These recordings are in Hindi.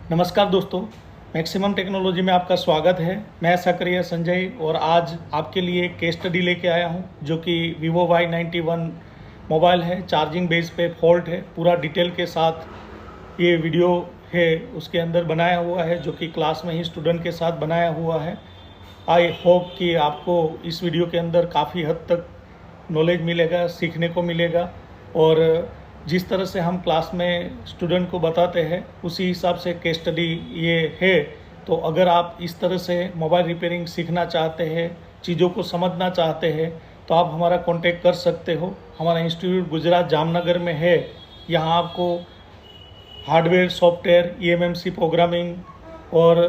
नमस्कार दोस्तों, मैक्सिमम टेक्नोलॉजी में आपका स्वागत है। मैं सक्रिय संजय और आज आपके लिए केस स्टडी लेके आया हूं जो कि Vivo Y91 मोबाइल है। चार्जिंग बेस पे फॉल्ट है, पूरा डिटेल के साथ ये वीडियो है उसके अंदर बनाया हुआ है, जो कि क्लास में ही स्टूडेंट के साथ बनाया हुआ है। आई होप कि आपको इस वीडियो के अंदर काफ़ी हद तक नॉलेज मिलेगा, सीखने को मिलेगा और जिस तरह से हम क्लास में स्टूडेंट को बताते हैं उसी हिसाब से केस स्टडी ये है। तो अगर आप इस तरह से मोबाइल रिपेयरिंग सीखना चाहते हैं, चीज़ों को समझना चाहते हैं, तो आप हमारा कांटेक्ट कर सकते हो। हमारा इंस्टीट्यूट गुजरात जामनगर में है। यहाँ आपको हार्डवेयर, सॉफ्टवेयर, EMMC प्रोग्रामिंग और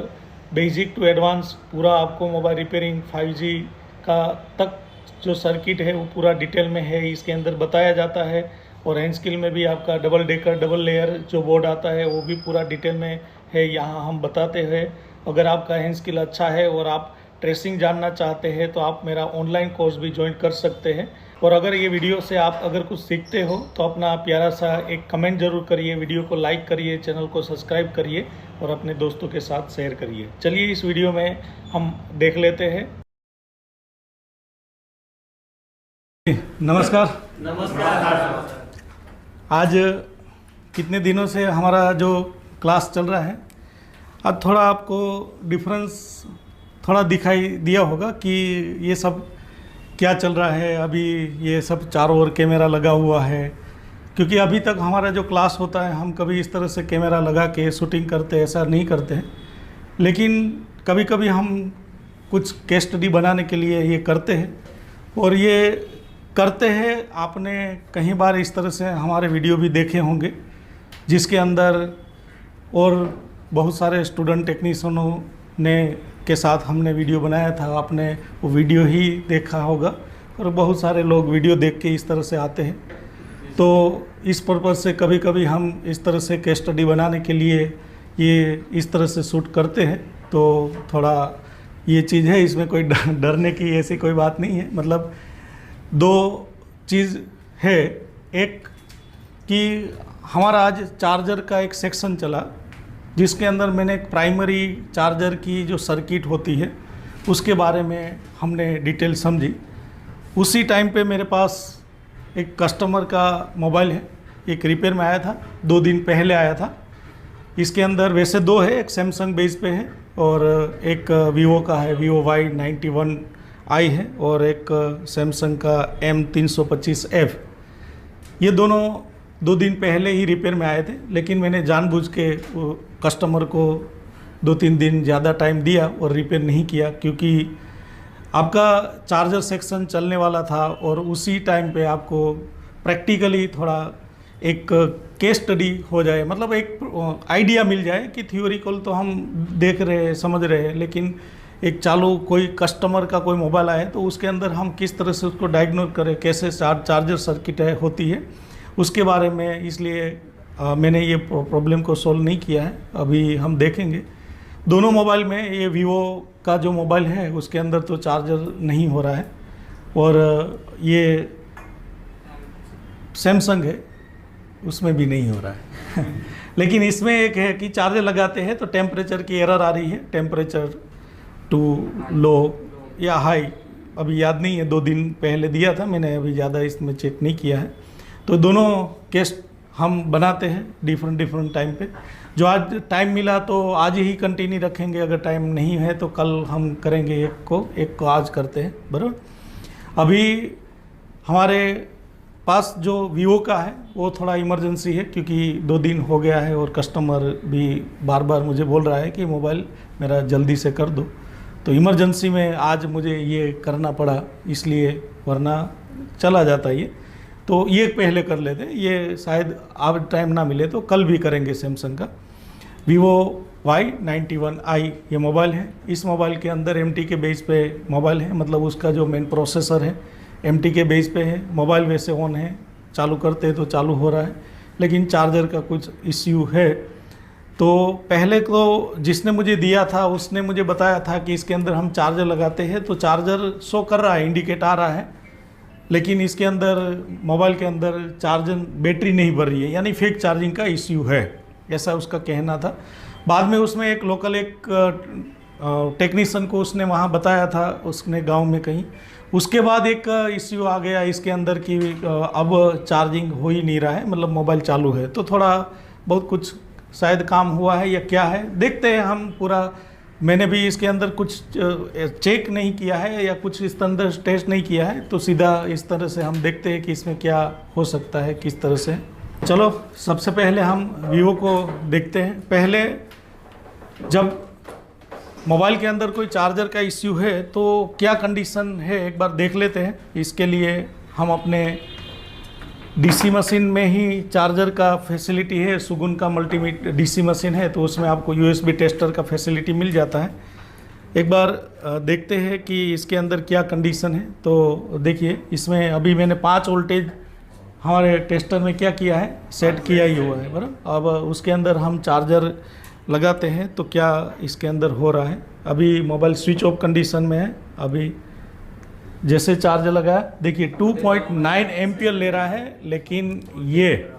बेसिक टू एडवांस पूरा आपको मोबाइल रिपेयरिंग 5G का तक जो सर्किट है वो पूरा डिटेल में है, इसके अंदर बताया जाता है। और हैंड स्किल में भी आपका डबल डेकर, डबल लेयर जो बोर्ड आता है वो भी पूरा डिटेल में है, यहाँ हम बताते हैं। अगर आपका हैंड स्किल अच्छा है और आप ट्रेसिंग जानना चाहते हैं तो आप मेरा ऑनलाइन कोर्स भी ज्वाइन कर सकते हैं। और अगर ये वीडियो से आप अगर कुछ सीखते हो तो अपना प्यारा सा एक कमेंट ज़रूर करिए, वीडियो को लाइक करिए, चैनल को सब्सक्राइब करिए और अपने दोस्तों के साथ शेयर करिए। चलिए इस वीडियो में हम देख लेते हैं। नमस्कार। नमस्कार। आज कितने दिनों से हमारा जो क्लास चल रहा है, अब थोड़ा आपको डिफरेंस थोड़ा दिखाई दिया होगा कि ये सब क्या चल रहा है। अभी ये सब चारों ओर कैमरा लगा हुआ है, क्योंकि अभी तक हमारा जो क्लास होता है हम कभी इस तरह से कैमरा लगा के शूटिंग करते ऐसा नहीं करते हैं। लेकिन कभी कभी हम कुछ केस स्टडी बनाने के लिए ये करते हैं और ये करते हैं। आपने कई बार इस तरह से हमारे वीडियो भी देखे होंगे जिसके अंदर और बहुत सारे स्टूडेंट टेक्नीशियनों ने के साथ हमने वीडियो बनाया था। आपने वो वीडियो ही देखा होगा और बहुत सारे लोग वीडियो देख के इस तरह से आते हैं। तो इस पर्पज़ से कभी कभी हम इस तरह से केस स्टडी बनाने के लिए ये इस तरह से शूट करते हैं। तो थोड़ा ये चीज़ है, इसमें कोई डरने की ऐसी कोई बात नहीं है। मतलब दो चीज़ है, एक कि हमारा आज चार्जर का एक सेक्शन चला जिसके अंदर मैंने एक प्राइमरी चार्जर की जो सर्किट होती है उसके बारे में हमने डिटेल समझी। उसी टाइम पे मेरे पास एक कस्टमर का मोबाइल है, एक रिपेयर में आया था, 2 दिन पहले आया था। इसके अंदर वैसे 2 है, एक सैमसंग बेस पे है और एक वीवो का है, Vivo Y91i है और एक सैमसंग का M325F। ये दोनों 2 दिन पहले ही रिपेयर में आए थे, लेकिन मैंने जानबूझ के कस्टमर को 2-3 दिन ज़्यादा टाइम दिया और रिपेयर नहीं किया, क्योंकि आपका चार्जर सेक्शन चलने वाला था और उसी टाइम पे आपको प्रैक्टिकली थोड़ा एक केस स्टडी हो जाए, मतलब एक आइडिया मिल जाए कि थियोरिकल तो हम देख रहे हैं, समझ रहे हैं, लेकिन एक चालू कोई कस्टमर का कोई मोबाइल आए तो उसके अंदर हम किस तरह से उसको डायग्नोज करें, कैसे चार्जर सर्किट होती है उसके बारे में। इसलिए मैंने ये प्रॉब्लम को सॉल्व नहीं किया है, अभी हम देखेंगे। दोनों मोबाइल में, ये वीवो का जो मोबाइल है उसके अंदर तो चार्जर नहीं हो रहा है और ये सैमसंग है उसमें भी नहीं हो रहा है लेकिन इसमें एक है कि चार्जर लगाते हैं तो टेम्परेचर की एरर आ रही है, टेम्परेचर टू लो या हाई, अभी याद नहीं है, 2 दिन पहले दिया था मैंने, अभी ज़्यादा इसमें चेक नहीं किया है। तो दोनों केस हम बनाते हैं डिफरेंट टाइम पे। जो आज टाइम मिला तो आज ही कंटिन्यू रखेंगे, अगर टाइम नहीं है तो कल हम करेंगे, एक को आज करते हैं, बराबर। अभी हमारे पास जो वीवो का है वो थोड़ा इमरजेंसी है, क्योंकि 2 दिन हो गया है और कस्टमर भी बार बार मुझे बोल रहा है कि मोबाइल मेरा जल्दी से कर दो। तो इमरजेंसी में आज मुझे ये करना पड़ा, इसलिए वरना चला जाता ये। तो ये पहले कर लेते हैं, ये शायद अब टाइम ना मिले तो कल भी करेंगे। सैमसंग का Vivo Y91i ये मोबाइल है। इस मोबाइल के अंदर MT के बेस पे मोबाइल है, मतलब उसका जो मेन प्रोसेसर है MT के बेस पे है। मोबाइल वैसे ऑन है, चालू करते हैं तो चालू हो रहा है, लेकिन चार्जर का कुछ इश्यू है। तो पहले तो जिसने मुझे दिया था उसने मुझे बताया था कि इसके अंदर हम चार्जर लगाते हैं तो चार्जर शो कर रहा है, इंडिकेट आ रहा है, लेकिन इसके अंदर मोबाइल के अंदर चार्जर बैटरी नहीं भर रही है, यानी फेक चार्जिंग का इश्यू है, ऐसा उसका कहना था। बाद में उसमें एक लोकल एक टेक्नीशियन को उसने वहाँ बताया था, उसने गांव में कहीं। उसके बाद एक इश्यू आ गया इसके अंदर कि अब चार्जिंग हो ही नहीं रहा है, मतलब मोबाइल चालू है। तो थोड़ा बहुत कुछ शायद काम हुआ है या क्या है, देखते हैं हम पूरा। मैंने भी इसके अंदर कुछ चेक नहीं किया है या कुछ इस अंदर टेस्ट नहीं किया है, तो सीधा इस तरह से हम देखते हैं कि इसमें क्या हो सकता है, किस तरह से। चलो सबसे पहले हम वीवो को देखते हैं। पहले जब मोबाइल के अंदर कोई चार्जर का इश्यू है तो क्या कंडीशन है एक बार देख लेते हैं। इसके लिए हम अपने डीसी मशीन में ही चार्जर का फैसिलिटी है, सुगुन का मल्टीमीट डीसी मशीन है, तो उसमें आपको यूएसबी टेस्टर का फैसिलिटी मिल जाता है। एक बार देखते हैं कि इसके अंदर क्या कंडीशन है। तो देखिए इसमें अभी मैंने 5 वोल्टेज हमारे टेस्टर में क्या किया है, सेट किया ही हुआ है बराबर। अब उसके अंदर हम चार्जर लगाते हैं तो क्या इसके अंदर हो रहा है। अभी मोबाइल स्विच ऑफ कंडीशन में है। अभी जैसे चार्जर लगाया, देखिए 2.9 एम्पियर ले रहा है, लेकिन ये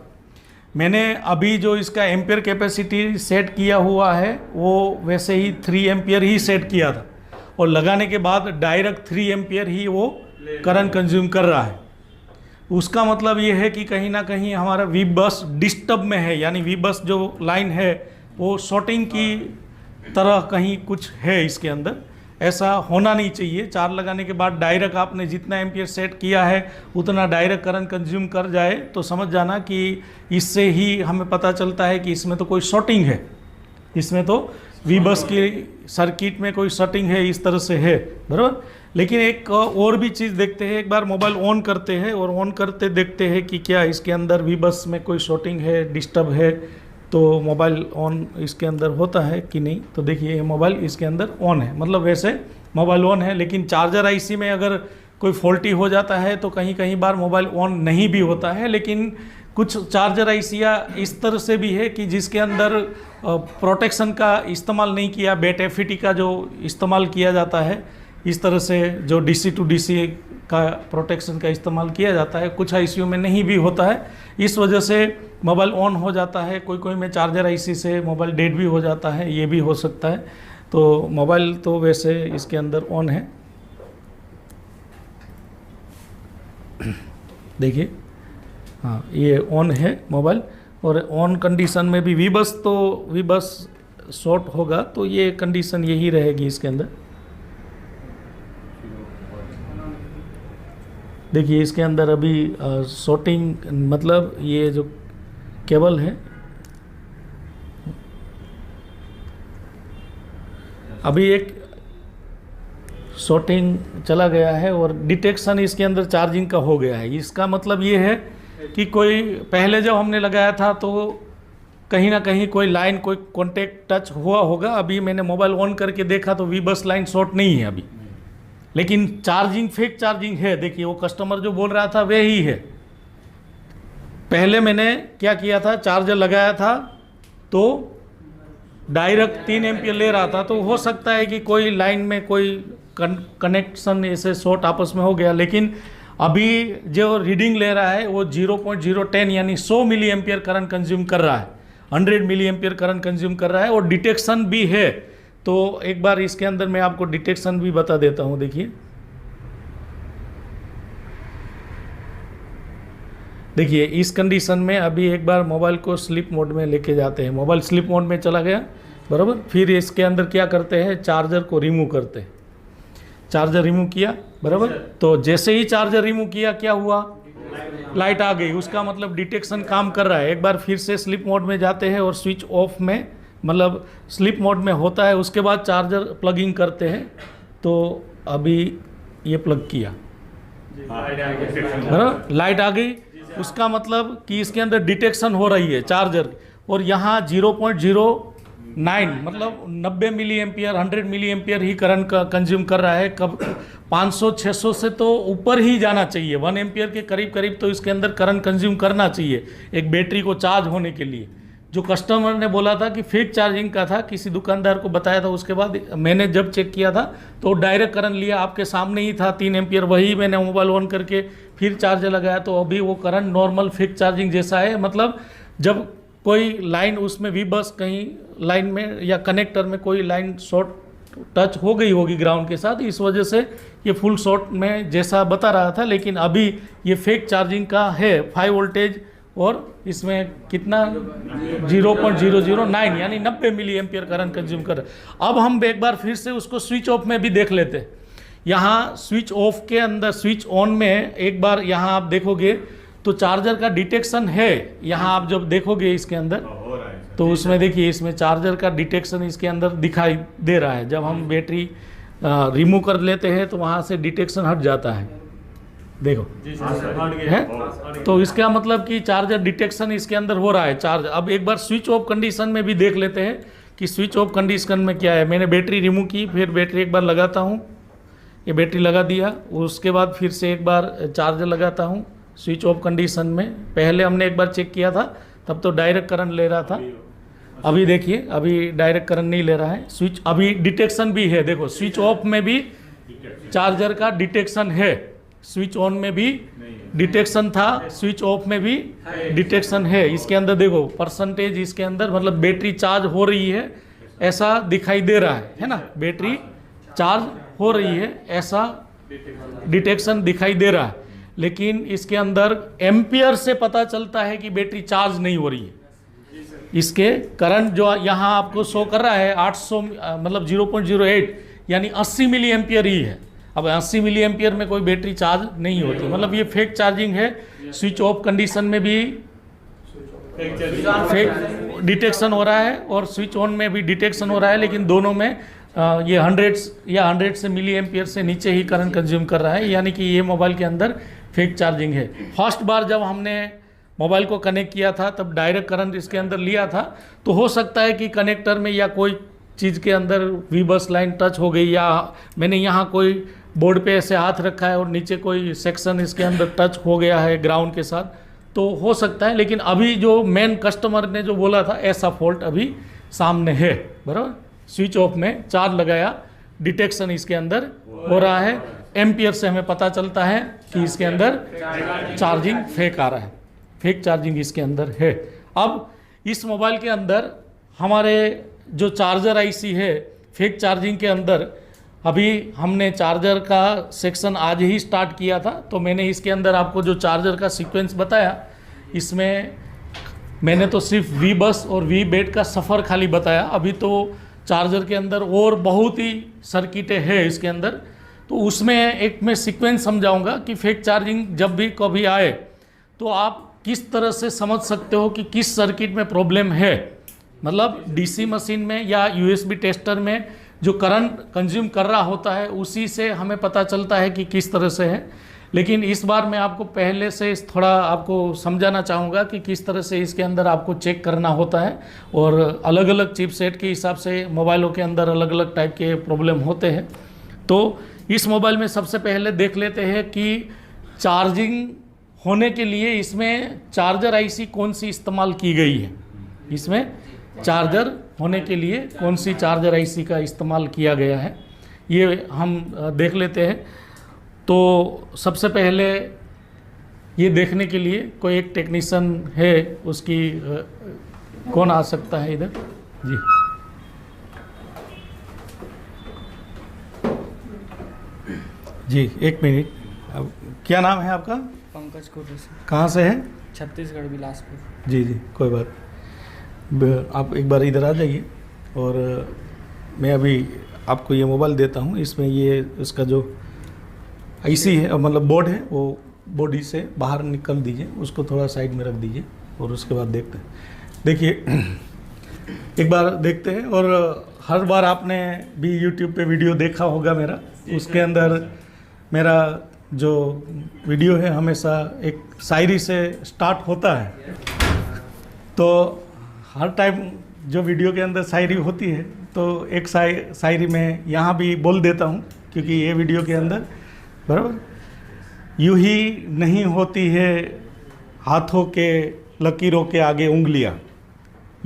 मैंने अभी जो इसका एम्पियर कैपेसिटी सेट किया हुआ है वो वैसे ही 3 एम्पियर ही सेट किया था, और लगाने के बाद डायरेक्ट 3 एम्पियर ही वो करंट कंज्यूम कर रहा है। उसका मतलब ये है कि कहीं ना कहीं हमारा वी बस डिस्टर्ब में है, यानी वी बस जो लाइन है वो शॉर्टिंग की तरह कहीं कुछ है इसके अंदर। ऐसा होना नहीं चाहिए। चार्ज लगाने के बाद डायरेक्ट आपने जितना एम्पियर सेट किया है उतना डायरेक्ट करंट कंज्यूम कर जाए तो समझ जाना कि इससे ही हमें पता चलता है कि इसमें तो कोई शॉर्टिंग है, इसमें तो वी बस की सर्किट में कोई शॉर्टिंग है, इस तरह से है बराबर। लेकिन एक और भी चीज़ देखते हैं। एक बार मोबाइल ऑन करते हैं और ऑन करते देखते हैं कि क्या इसके अंदर वी बस में कोई शॉर्टिंग है, डिस्टर्ब है, तो मोबाइल ऑन इसके अंदर होता है कि नहीं। तो देखिए ये मोबाइल इसके अंदर ऑन है, मतलब वैसे मोबाइल ऑन है, लेकिन चार्जर आईसी में अगर कोई फॉल्टी हो जाता है तो कहीं कहीं बार मोबाइल ऑन नहीं भी होता है। लेकिन कुछ चार्जर आईसियाँ इस तरह से भी है कि जिसके अंदर प्रोटेक्शन का इस्तेमाल नहीं किया, बेट एफईटी का जो इस्तेमाल किया जाता है, इस तरह से जो डीसी टू डीसी का प्रोटेक्शन का इस्तेमाल किया जाता है, कुछ आईसीयू में नहीं भी होता है। इस वजह से मोबाइल ऑन हो जाता है। कोई कोई में चार्जर आईसी से मोबाइल डेड भी हो जाता है, ये भी हो सकता है। तो मोबाइल तो वैसे इसके अंदर ऑन है। देखिए हाँ ये ऑन है मोबाइल, और ऑन कंडीशन में भी वी बस शॉर्ट होगा तो ये कंडीशन यही रहेगी इसके अंदर। देखिए इसके अंदर अभी शॉर्टिंग, मतलब ये जो केबल है अभी एक शॉर्टिंग चला गया है और डिटेक्शन इसके अंदर चार्जिंग का हो गया है। इसका मतलब ये है कि कोई पहले जब हमने लगाया था तो कहीं ना कहीं कोई लाइन, कोई कॉन्टेक्ट टच हुआ होगा। अभी मैंने मोबाइल ऑन करके देखा तो वी बस लाइन शॉर्ट नहीं है अभी, लेकिन चार्जिंग फेक चार्जिंग है। देखिए वो कस्टमर जो बोल रहा था वे ही है। पहले मैंने क्या किया था, चार्जर लगाया था तो डायरेक्ट 3 एम्पियर ले रहा था, तो हो सकता है कि कोई लाइन में कोई कनेक्शन ऐसे शॉर्ट आपस में हो गया। लेकिन अभी जो रीडिंग ले रहा है वो 0.010 यानी 100 मिली एम्पियर करंट कंज्यूम कर रहा है, 100 मिली एम्पियर करंट कंज्यूम कर रहा है, और डिटेक्शन भी है। तो एक बार इसके अंदर मैं आपको डिटेक्शन भी बता देता हूँ। देखिए इस कंडीशन में अभी एक बार मोबाइल को स्लीप मोड में लेके जाते हैं। मोबाइल स्लीप मोड में चला गया बराबर। फिर इसके अंदर क्या करते हैं, चार्जर को रिमूव करते हैं। चार्जर रिमूव किया बराबर, तो जैसे ही चार्जर रिमूव किया क्या हुआ, लाइट आ गई। उसका मतलब डिटेक्शन काम कर रहा है। एक बार फिर से स्लीप मोड में जाते हैं और स्विच ऑफ में, मतलब स्लीप मोड में होता है। उसके बाद चार्जर प्लगिंग करते हैं। तो अभी ये प्लग किया बराबर, लाइट आ गई। उसका मतलब कि इसके अंदर डिटेक्शन हो रही है चार्जर, और यहाँ 0.09 मतलब 90 मिली एम्पियर, 100 मिली एम्पियर ही करंट का कंज्यूम कर रहा है। कब 500-600 से तो ऊपर ही जाना चाहिए, 1 एम्पियर के करीब करीब तो इसके अंदर करंट कंज्यूम करना चाहिए एक बैटरी को चार्ज होने के लिए। जो कस्टमर ने बोला था कि फेक चार्जिंग का था, किसी दुकानदार को बताया था, उसके बाद मैंने जब चेक किया था तो डायरेक्ट करंट लिया, आपके सामने ही था 3 एम्पियर। वही मैंने मोबाइल ऑन करके फिर चार्जर लगाया तो अभी वो करंट नॉर्मल फेक चार्जिंग जैसा है। मतलब जब कोई लाइन उसमें वी बस कहीं लाइन में या कनेक्टर में कोई लाइन शॉर्ट टच हो गई होगी ग्राउंड के साथ, इस वजह से ये फुल शॉर्ट में जैसा बता रहा था। लेकिन अभी ये फेक चार्जिंग का है 5 वोल्टेज और इसमें कितना 0.009 यानी 90 मिली एम्पियर करंट कंज्यूम कर। अब हम एक बार फिर से उसको स्विच ऑफ में भी देख लेते हैं। यहाँ स्विच ऑफ के अंदर स्विच ऑन में एक बार यहाँ आप देखोगे तो चार्जर का डिटेक्शन है। यहाँ आप जब देखोगे इसके अंदर तो उसमें देखिए इसमें चार्जर का डिटेक्शन इसके अंदर दिखाई दे रहा है। जब हम बैटरी रिमूव कर लेते हैं तो वहाँ से डिटेक्शन हट जाता है, देखो है। तो इसका मतलब कि चार्जर डिटेक्शन इसके अंदर हो रहा है चार्ज। अब एक बार स्विच ऑफ कंडीशन में भी देख लेते हैं कि स्विच ऑफ कंडीशन में क्या है। मैंने बैटरी रिमूव की, फिर बैटरी एक बार लगाता हूँ, ये बैटरी लगा दिया, उसके बाद फिर से एक बार चार्जर लगाता हूँ स्विच ऑफ कंडीशन में। पहले हमने एक बार चेक किया था तब तो डायरेक्ट करंट ले रहा था, अभी देखिए अभी डायरेक्ट करंट नहीं ले रहा है। स्विच अभी डिटेक्शन भी है, देखो स्विच ऑफ में भी चार्जर का डिटेक्शन है, स्विच ऑन में भी डिटेक्शन था, स्विच ऑफ में भी डिटेक्शन है। इसके अंदर देखो परसेंटेज इसके अंदर मतलब बैटरी चार्ज हो रही है ऐसा दिखाई दे रहा है ना, बैटरी चार्ज हो रही है ऐसा डिटेक्शन दिखाई दे रहा है। लेकिन इसके अंदर एम्पियर से पता चलता है कि बैटरी चार्ज नहीं हो रही है। इसके करंट जो यहाँ आपको शो कर रहा है 800 मतलब 0.08 यानी 80 मिली एम्पियर ही है। अब 80 मिली एम्पियर में कोई बैटरी चार्ज नहीं होती, मतलब ये फेक चार्जिंग है। स्विच ऑफ कंडीशन में भी फेक डिटेक्शन हो रहा है और स्विच ऑन में भी डिटेक्शन हो रहा है, लेकिन दोनों में ये 100 से मिली एम्पियर से नीचे ही करंट कंज्यूम कर रहा है, यानी कि ये मोबाइल के अंदर फेक चार्जिंग है। फर्स्ट बार जब हमने मोबाइल को कनेक्ट किया था तब डायरेक्ट करंट इसके अंदर लिया था, तो हो सकता है कि कनेक्टर में या कोई चीज़ के अंदर वी बस लाइन टच हो गई, या मैंने यहाँ कोई बोर्ड पे ऐसे हाथ रखा है और नीचे कोई सेक्शन इसके अंदर टच हो गया है ग्राउंड के साथ, तो हो सकता है। लेकिन अभी जो मेन कस्टमर ने जो बोला था ऐसा फॉल्ट अभी सामने है, बराबर। स्विच ऑफ में चार्ज लगाया, डिटेक्शन इसके अंदर हो रहा है, एम्पियर से हमें पता चलता है कि इसके अंदर चार्जिंग फेक आ रहा है, फेक चार्जिंग इसके अंदर है। अब इस मोबाइल के अंदर हमारे जो चार्जर आईसी है फेक चार्जिंग के अंदर, अभी हमने चार्जर का सेक्शन आज ही स्टार्ट किया था, तो मैंने इसके अंदर आपको जो चार्जर का सीक्वेंस बताया, इसमें मैंने तो सिर्फ वी बस और वी बेड का सफ़र खाली बताया। अभी तो चार्जर के अंदर और बहुत ही सर्किटें हैं इसके अंदर, तो उसमें एक मैं सीक्वेंस समझाऊंगा कि फेक चार्जिंग जब भी कभी आए तो आप किस तरह से समझ सकते हो कि किस सर्किट में प्रॉब्लम है। मतलब डीसी मशीन में या यूएसबी टेस्टर में जो करंट कंज्यूम कर रहा होता है उसी से हमें पता चलता है कि किस तरह से है। लेकिन इस बार मैं आपको पहले से थोड़ा आपको समझाना चाहूँगा कि किस तरह से इसके अंदर आपको चेक करना होता है, और अलग अलग चिपसेट के हिसाब से मोबाइलों के अंदर अलग अलग टाइप के प्रॉब्लम होते हैं। तो इस मोबाइल में सबसे पहले देख लेते हैं कि चार्जिंग होने के लिए इसमें चार्जर आईसी कौन सी इस्तेमाल की गई है। इसमें चार्जर होने के लिए कौन सी चार्जर आईसी का इस्तेमाल किया गया है ये हम देख लेते हैं। तो सबसे पहले ये देखने के लिए कोई एक टेक्नीशियन है, उसकी कौन आ सकता है इधर जी। जी एक मिनट, अब क्या नाम है आपका? पंकज कोटी से। कहाँ से है? छत्तीसगढ़ बिलासपुर। जी जी कोई बात, आप एक बार इधर आ जाइए और मैं अभी आपको ये मोबाइल देता हूँ। इसमें ये इसका जो आईसी है मतलब बोर्ड है वो बॉडी से बाहर निकल दीजिए, उसको थोड़ा साइड में रख दीजिए और उसके बाद देखते हैं। देखिए एक बार देखते हैं, और हर बार आपने भी यूट्यूब पे वीडियो देखा होगा मेरा, उसके अंदर मेरा जो वीडियो है हमेशा एक शायरी से स्टार्ट होता है। तो हर टाइम जो वीडियो के अंदर शायरी होती है तो एक शायरी में यहाँ भी बोल देता हूँ, क्योंकि ये वीडियो के अंदर बराबर, यूं ही नहीं होती है हाथों के लकीरों के आगे उंगलियाँ,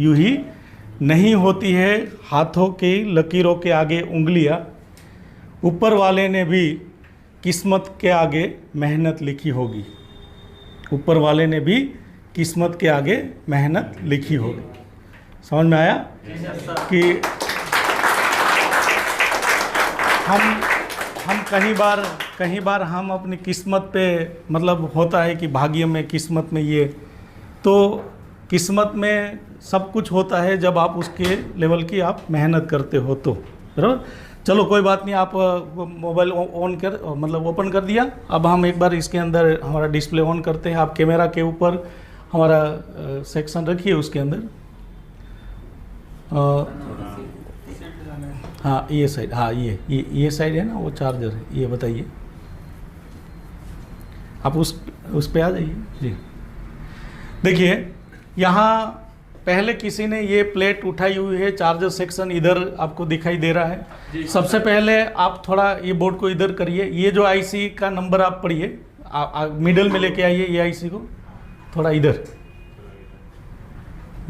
यूं ही नहीं होती है हाथों की लकीरों के आगे उंगलियाँ, ऊपर वाले ने भी किस्मत के आगे मेहनत लिखी होगी, ऊपर वाले ने भी किस्मत के आगे मेहनत लिखी होगी। समझ में आया कि हम कहीं बार हम अपनी किस्मत पे मतलब होता है कि भाग्य में किस्मत में ये, तो किस्मत में सब कुछ होता है जब आप उसके लेवल की आप मेहनत करते हो तो, बराबर। चलो कोई बात नहीं, आप मोबाइल ऑन कर मतलब ओपन कर दिया। अब हम एक बार इसके अंदर हमारा डिस्प्ले ऑन करते हैं। आप कैमरा के ऊपर हमारा सेक्शन रखिए, उसके अंदर हाँ ये साइड, हाँ ये साइड है ना, वो चार्जर है, ये बताइए। आप उस पे आ जाइए जी। देखिए यहाँ पहले किसी ने ये प्लेट उठाई हुई है, चार्जर सेक्शन इधर आपको दिखाई दे रहा है। सबसे पहले आप थोड़ा ये बोर्ड को इधर करिए, ये जो आईसी का नंबर आप पढ़िए, मिडल में लेके आइए ये आईसी को थोड़ा इधर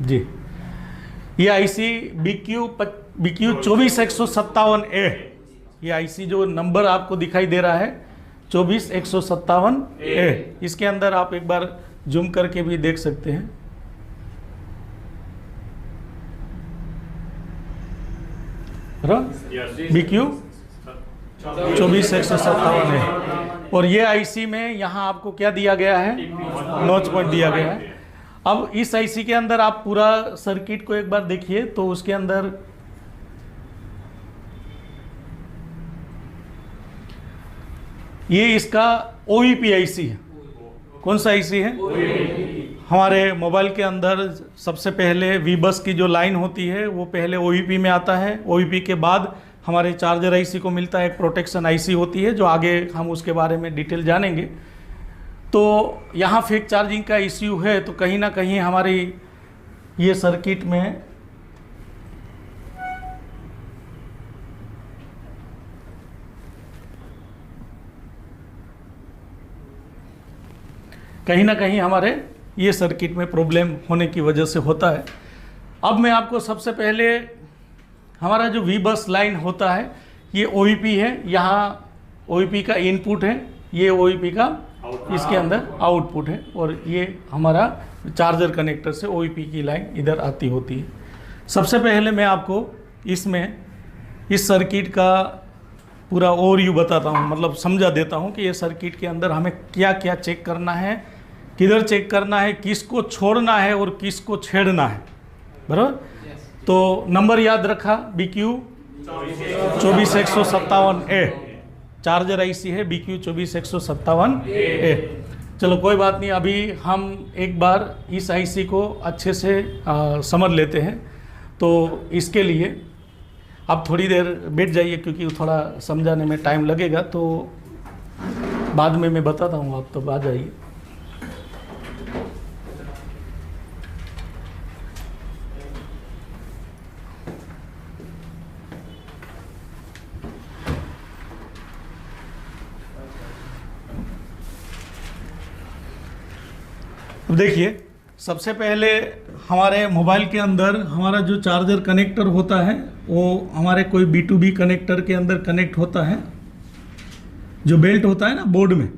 जी। ये आईसी BQ 24157A, ये आईसी जो नंबर आपको दिखाई दे रहा है 24157A, इसके अंदर आप एक बार जूम करके भी देख सकते हैं। BQ 24157 है। और ये आईसी में यहाँ आपको क्या दिया गया है, नॉच पॉइंट दिया गया है। अब इस आईसी के अंदर आप पूरा सर्किट को एक बार देखिए, तो उसके अंदर ये इसका OEP आईसी है। कौन सा आईसी है? हमारे मोबाइल के अंदर सबसे पहले VBus की जो लाइन होती है वो पहले OEP में आता है। OEP के बाद हमारे चार्जर आईसी को मिलता है एक प्रोटेक्शन आईसी होती है, जो आगे हम उसके बारे में डिटेल जानेंगे। तो यहाँ फेक चार्जिंग का इश्यू है, तो कहीं ना कहीं हमारी ये सर्किट में हमारे ये सर्किट में प्रॉब्लम होने की वजह से होता है। अब मैं आपको सबसे पहले हमारा जो VBus लाइन होता है ये OEP है, यहाँ OEP का इनपुट है, ये OEP का इसके अंदर आउटपुट है, और ये हमारा चार्जर कनेक्टर से OEP की लाइन इधर आती होती है। सबसे पहले मैं आपको इसमें इस सर्किट का पूरा ओवरव्यू बताता हूँ, मतलब समझा देता हूँ कि ये सर्किट के अंदर हमें क्या क्या चेक करना है, किधर चेक करना है, किसको छोड़ना है और किसको छेड़ना है, बराबर। तो नंबर याद रखा, BQ 24157A चार्जर आईसी है, BQ 24157A। चलो कोई बात नहीं, अभी हम एक बार इस आईसी को अच्छे से समझ लेते हैं। तो इसके लिए आप थोड़ी देर बैठ जाइए, क्योंकि थोड़ा समझाने में टाइम लगेगा, तो बाद में मैं बताता हूँ, आप तो आ जाइए। अब देखिए, सबसे पहले हमारे मोबाइल के अंदर हमारा जो चार्जर कनेक्टर होता है वो हमारे कोई B2B कनेक्टर के अंदर कनेक्ट होता है। जो बेल्ट होता है ना बोर्ड में,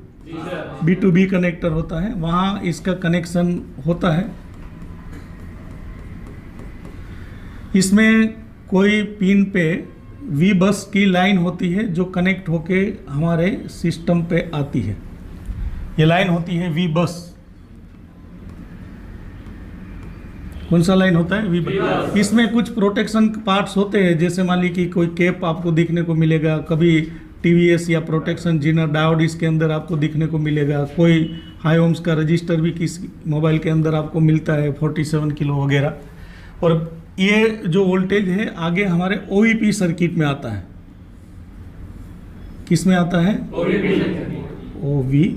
B2B कनेक्टर होता है, वहाँ इसका कनेक्शन होता है। इसमें कोई पिन पे VBus की लाइन होती है जो कनेक्ट होके हमारे सिस्टम पे आती है। ये लाइन होती है VBus। कौन सा लाइन होता है? VBus। इसमें कुछ प्रोटेक्शन पार्ट्स होते हैं, जैसे मान ली कि कोई कैप आपको दिखने को मिलेगा, कभी TVS या प्रोटेक्शन जीनर डायोड इसके अंदर आपको दिखने को मिलेगा, कोई हाई ओम्स का रजिस्टर भी किस मोबाइल के अंदर आपको मिलता है 47 किलो वगैरह। और ये जो वोल्टेज है आगे हमारे OEP सर्किट में आता है। किस में आता है? OVE,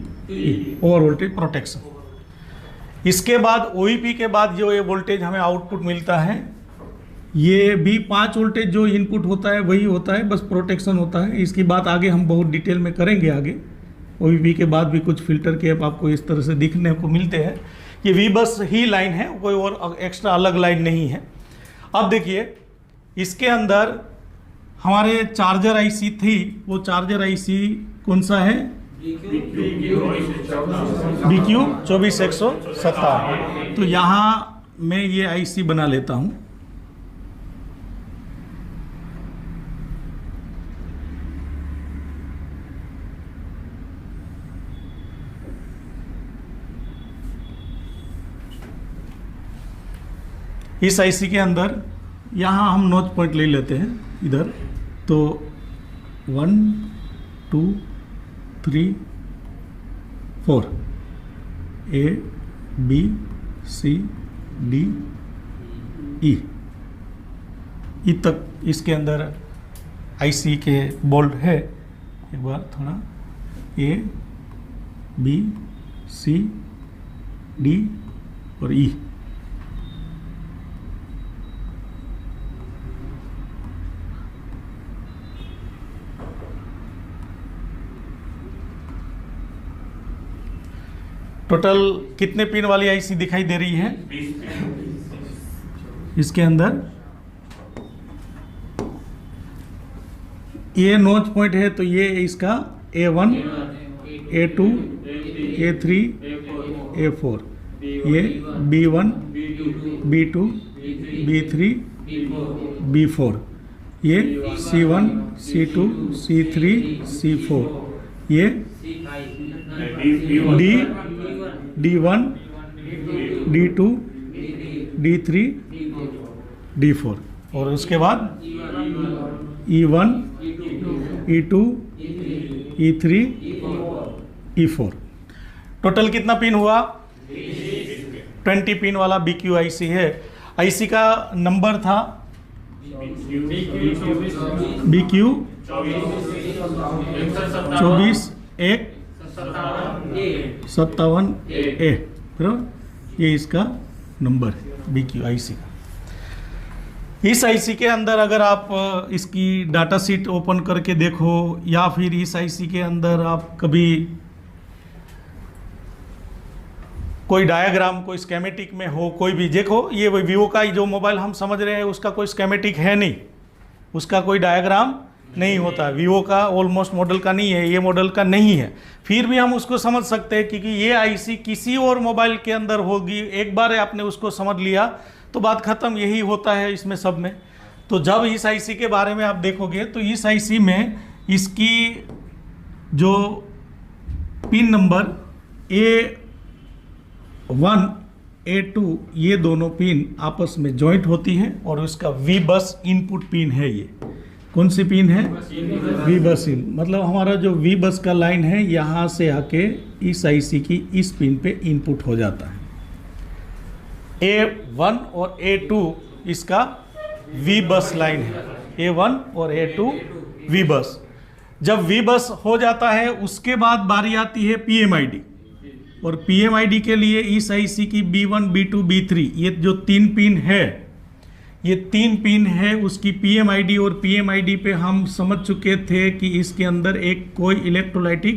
over voltage protection. इसके बाद OEP के बाद जो ये वोल्टेज हमें आउटपुट मिलता है, ये भी 5 वोल्टेज जो इनपुट होता है वही होता है, बस प्रोटेक्शन होता है। इसकी बात आगे हम बहुत डिटेल में करेंगे आगे। OEP के बाद भी कुछ फिल्टर कैप आपको इस तरह से दिखने को मिलते हैं। ये VBus ही लाइन है, कोई और एक्स्ट्रा अलग लाइन नहीं है। अब देखिए, इसके अंदर हमारे चार्जर आईसी थी, वो चार्जर आईसी कौन सा है? BQ 24157। तो यहाँ मैं ये IC बना लेता हूँ। इस IC के अंदर यहाँ हम नोच पॉइंट ले लेते हैं इधर। तो 1 2 3 4 A B C D E तक इसके अंदर IC के बोल्ट है। एक बार थोड़ा A B C D और E। टोटल कितने पिन वाली IC दिखाई दे रही है इसके अंदर? ये नोच पॉइंट है तो ये इसका A1 A2 A3 A4, ये B1 B2 B3 B4, ये C1 C2 C3 C4, ये D1 D2 D3 D4 और उसके बाद E1 E2 E3 E4। Total कितना पिन हुआ? 20 पिन वाला BQ IC है। IC का नंबर था BQ 24157A, बराबर। ये इसका नंबर है BQ IC का। इस IC के अंदर अगर आप इसकी डाटा शीट ओपन करके देखो या फिर इस IC के अंदर आप कभी कोई डायग्राम कोई स्केमेटिक में हो, कोई भी देखो, ये वीवो का जो मोबाइल हम समझ रहे हैं उसका कोई स्केमेटिक है नहीं, उसका कोई डायग्राम नहीं होता। वीवो का ऑलमोस्ट मॉडल का नहीं है, ये मॉडल का नहीं है। फिर भी हम उसको समझ सकते हैं क्योंकि ये IC किसी और मोबाइल के अंदर होगी। एक बार आपने उसको समझ लिया तो बात ख़त्म। यही होता है इसमें सब में। तो जब इस IC के बारे में आप देखोगे तो इस IC में इसकी जो पिन नंबर A1 A2 ये दोनों पिन आपस में जॉइंट होती हैं और उसका V बस इनपुट पिन है। ये कौन सी पिन है? V बस इन, मतलब हमारा जो V बस का लाइन है यहाँ से आके इस IC की इस पिन पे इनपुट हो जाता है। A1 और A2 इसका V बस लाइन है, A1 और A2 V बस। जब V बस हो जाता है उसके बाद बारी आती है PMID, और PMID के लिए इस IC की B1 B2 B3 ये जो 3 पिन है, ये 3 पिन है उसकी PMID। और PMID पे हम समझ चुके थे कि इसके अंदर एक कोई इलेक्ट्रोलाइटिक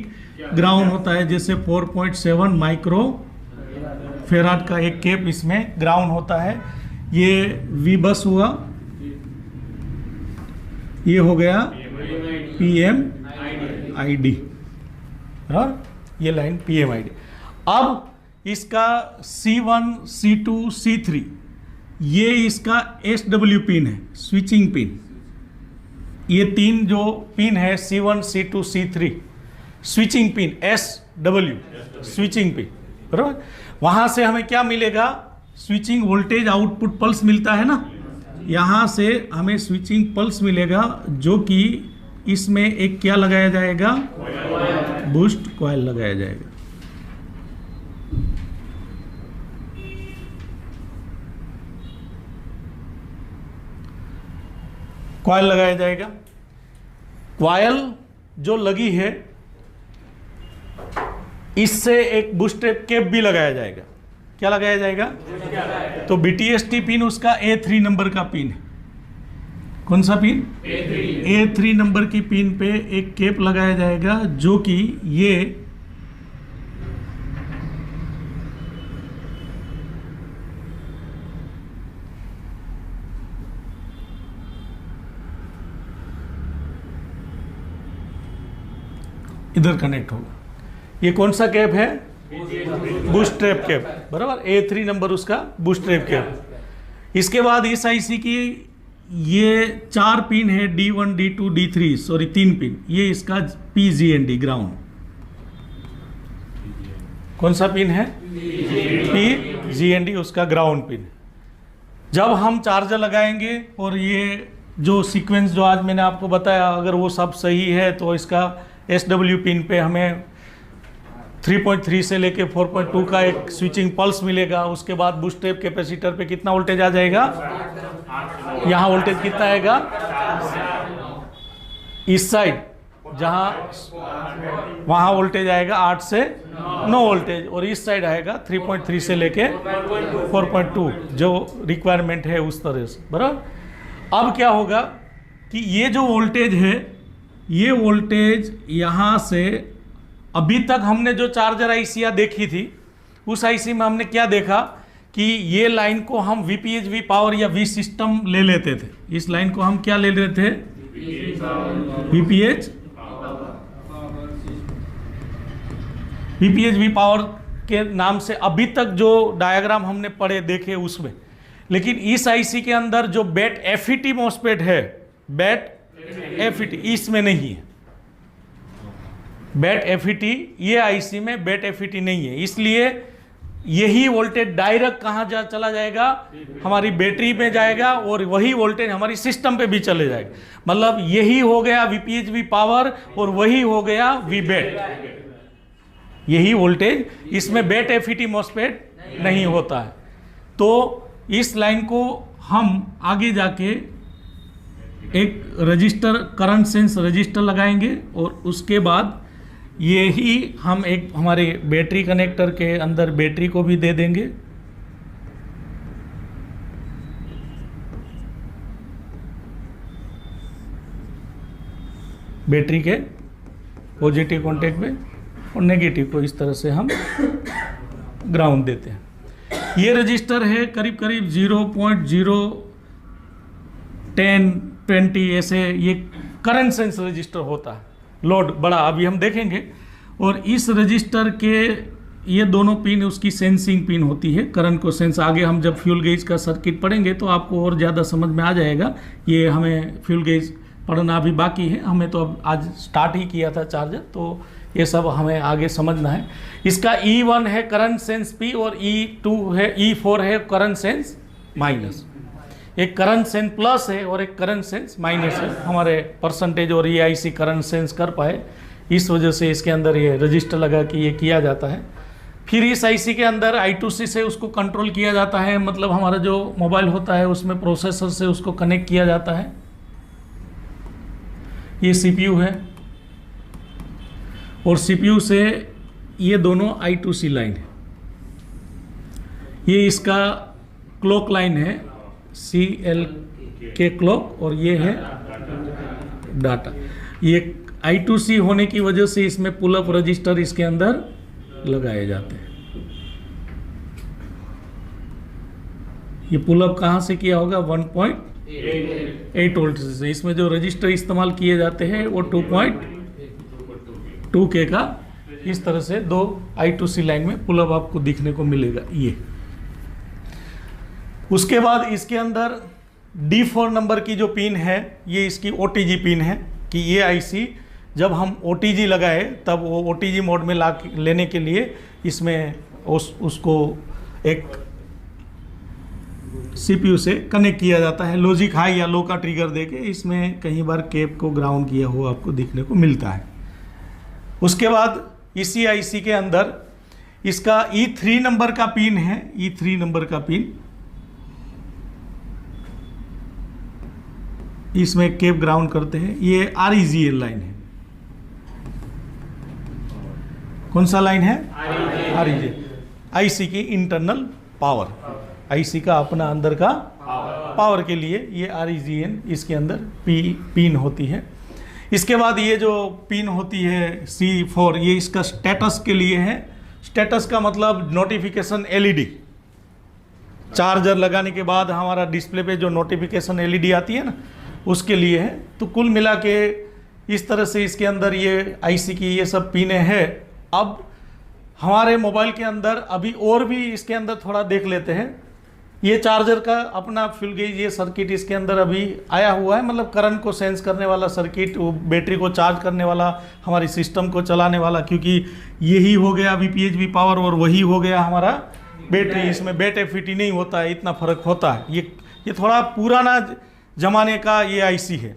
ग्राउंड होता है, जैसे 4.7 माइक्रो फेराड का एक केप इसमें ग्राउंड होता है। ये V बस हुआ, ये हो गया PMID, और ये लाइन PMID। अब इसका C1 C2 C3 ये इसका SW पिन है, स्विचिंग पिन। ये 3 जो पिन है C1 C2 C3 switching pin, SW switching pin, बराबर। वहाँ से हमें क्या मिलेगा? स्विचिंग वोल्टेज आउटपुट पल्स मिलता है ना, यहाँ से हमें स्विचिंग पल्स मिलेगा जो कि इसमें एक क्या लगाया जाएगा? बूस्ट कॉइल लगाया जाएगा। कॉइल लगाया जाएगा। कॉइल जो लगी है इससे एक बूस्टर केप भी लगाया जाएगा। क्या लगाया जाएगा? तो BTST पिन उसका A3 नंबर का पिन है। कौन सा पिन? A3 नंबर की पिन पे एक केप लगाया जाएगा जो कि ये इधर कनेक्ट होगा। ये कौन सा कैप है? बूस्ट्रैप कैप, बराबर। A3 नंबर उसका बूस्ट्रैप कैप। इसके बाद इस आईसी की ये 4 पिन है, D1 D2 D3, sorry 3 pin, ये इसका PGND ग्राउंड। कौन सा पिन है? PGND उसका ग्राउंड पिन। जब हम चार्जर लगाएंगे और ये जो सीक्वेंस जो आज मैंने आपको बताया, अगर वो सब सही है तो इसका SW पिन पे हमें 3.3 से लेके 4.2 का एक स्विचिंग पल्स मिलेगा। उसके बाद बूस्ट्रैप कैपेसिटर पे कितना वोल्टेज आ जाएगा? यहाँ वोल्टेज कितना आएगा? इस साइड जहाँ वहाँ वोल्टेज आएगा 8 से 9 वोल्टेज, और इस साइड आएगा 3.3 से लेके 4.2, जो रिक्वायरमेंट है उस तरह से, बराबर। अब क्या होगा कि ये जो वोल्टेज है, ये वोल्टेज यहाँ से, अभी तक हमने जो चार्जर आईसियाँ देखी थी उस आईसी में हमने क्या देखा कि ये लाइन को हम VPHV पावर या V सिस्टम ले लेते थे। इस लाइन को हम क्या ले लेते थे? VPHV पावर के नाम से अभी तक जो डायग्राम हमने पढ़े देखे उसमें। लेकिन इस आईसी के अंदर जो BAT FET मॉसफेट है, BAT FET इसमें नहीं है। BAT FET ये आईसी में BAT FET नहीं है, इसलिए यही वोल्टेज डायरेक्ट कहाँ चला जाएगा? हमारी बैटरी में जाएगा, और वही वोल्टेज हमारी सिस्टम पे भी चले जाएगा। मतलब यही हो गया VPHV पावर और वही हो गया VBAT। यही वोल्टेज, इसमें BAT FET मॉसफेट नहीं होता है। तो इस लाइन को हम आगे जाके एक रजिस्टर, करंट सेंस रजिस्टर लगाएंगे, और उसके बाद ये ही हम एक हमारे बैटरी कनेक्टर के अंदर बैटरी को भी दे देंगे। बैटरी के पॉजिटिव कॉन्टेक्ट में, और नेगेटिव को इस तरह से हम ग्राउंड देते हैं। ये रजिस्टर है करीब करीब 0.010-20 ऐसे ये करंट सेंस रजिस्टर होता है। लोड बड़ा अभी हम देखेंगे। और इस रजिस्टर के ये दोनों पिन उसकी सेंसिंग पिन होती है, करंट को सेंस। आगे हम जब फ्यूल गेज का सर्किट पढ़ेंगे तो आपको और ज़्यादा समझ में आ जाएगा। ये हमें फ्यूल गेज पढ़ना अभी बाकी है, हमें तो अब आज स्टार्ट ही किया था चार्जर, तो ये सब हमें आगे समझना है। इसका E1 है करंट सेंस P, और E2 है, E4 है करंट सेंस माइनस। एक करंट सेंस प्लस है और एक करंट सेंस माइनस है। हमारे परसेंटेज और ये आईसी करंट सेंस कर पाए, इस वजह से इसके अंदर ये रजिस्टर लगा कि ये किया जाता है। फिर इस आईसी के अंदर I2C से उसको कंट्रोल किया जाता है, मतलब हमारा जो मोबाइल होता है उसमें प्रोसेसर से उसको कनेक्ट किया जाता है। ये CPU है, और CPU से ये दोनों I2C लाइन है। ये इसका क्लॉक लाइन है, CL के क्लॉक, और ये है डाटा। ये I2C होने की वजह से इसमें पुल अप रजिस्टर इसके अंदर लगाए जाते हैं। ये पुल अप कहाँ से किया होगा? 1.8 वोल्ट से। इसमें जो रजिस्टर इस्तेमाल किए जाते हैं वो 2.2K का, इस तरह से दो I2C लाइन में पुल अप आपको दिखने को मिलेगा ये। उसके बाद इसके अंदर D4 नंबर की जो पिन है, ये इसकी OTG पिन है कि ये आईसी जब हम OTG लगाए तब वो OTG मोड में लेने के लिए इसमें उसको एक CPU से कनेक्ट किया जाता है। लॉजिक हाई या लो का ट्रिगर देके इसमें कई बार केप को ग्राउंड किया हुआ आपको दिखने को मिलता है। उसके बाद इसी आईसी के अंदर इसका E3 नंबर का पिन है, E3 नंबर का पिन, इसमें केप ग्राउंड करते हैं। ये REGL लाइन है। कौन सा लाइन है? REGL, आईसी की इंटरनल पावर, आईसी का अपना अंदर का पावर के लिए ये REGN इसके अंदर पिन होती है। इसके बाद ये जो पिन होती है C4, ये इसका स्टेटस के लिए है। स्टेटस का मतलब नोटिफिकेशन LED, चार्जर लगाने के बाद हमारा डिस्प्ले पे जो नोटिफिकेशन LED आती है ना, उसके लिए है। तो कुल मिला के इस तरह से इसके अंदर ये आईसी की ये सब पिनें हैं। अब हमारे मोबाइल के अंदर अभी और भी इसके अंदर थोड़ा देख लेते हैं। ये चार्जर का अपना फुल गेज ये सर्किट इसके अंदर अभी आया हुआ है, मतलब करंट को सेंस करने वाला सर्किट, वो बैटरी को चार्ज करने वाला, हमारी सिस्टम को चलाने वाला, क्योंकि यही हो गया VPHV पावर और वही हो गया हमारा बैटरी। इसमें बैटरी फिट ही नहीं होता है, इतना फ़र्क होता है। ये थोड़ा पुराना ज़माने का ये IC है,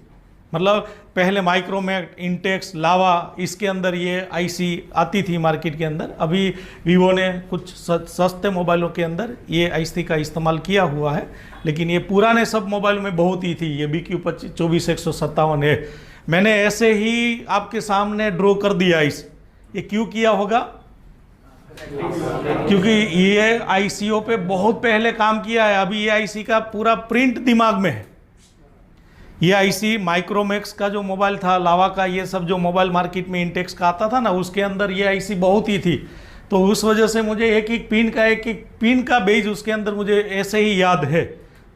मतलब पहले माइक्रोमैक्स, इंटेक्स, लावा, इसके अंदर ये IC आती थी मार्केट के अंदर। अभी वीवो ने कुछ सस्ते मोबाइलों के अंदर ये IC का इस्तेमाल किया हुआ है, लेकिन ये पुराने सब मोबाइलों में बहुत ही थी। ये BQ24157 है। मैंने ऐसे ही आपके सामने ड्रॉ कर दिया इस, ये क्यों किया होगा? क्योंकि ये ICO पे बहुत पहले काम किया है। अभी ये IC का पूरा प्रिंट दिमाग में है। ये IC माइक्रोमैक्स का जो मोबाइल था, लावा का, ये सब जो मोबाइल मार्केट में इंटेक्स का आता था ना, उसके अंदर ये IC बहुत ही थी। तो उस वजह से मुझे एक एक पिन का बेज उसके अंदर मुझे ऐसे ही याद है।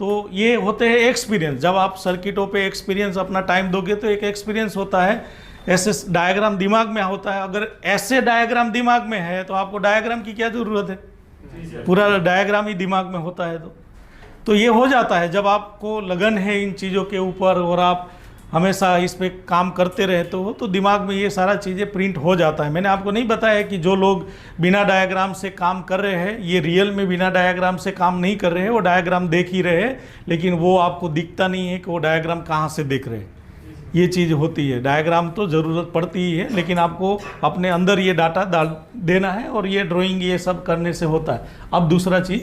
तो ये होते हैं एक्सपीरियंस। जब आप सर्किटों पे एक्सपीरियंस अपना टाइम दोगे तो एक एक्सपीरियंस होता है, ऐसे डायग्राम दिमाग में होता है। अगर ऐसे डायग्राम दिमाग में है तो आपको डायग्राम की क्या ज़रूरत है, पूरा डायग्राम ही दिमाग में होता है। तो ये हो जाता है जब आपको लगन है इन चीज़ों के ऊपर और आप हमेशा इस पे काम करते रहते हो, तो दिमाग में ये सारा चीज़ें प्रिंट हो जाता है। मैंने आपको नहीं बताया कि जो लोग बिना डायग्राम से काम कर रहे हैं, ये रियल में बिना डायग्राम से काम नहीं कर रहे हैं, वो डायग्राम देख ही रहे हैं, लेकिन वो आपको दिखता नहीं है कि वो डायग्राम कहाँ से देख रहे हैं। ये चीज़ होती है, डायग्राम तो ज़रूरत पड़ती ही है, लेकिन आपको अपने अंदर ये डाटा डाल देना है और ये ड्राइंग ये सब करने से होता है। अब दूसरा चीज़,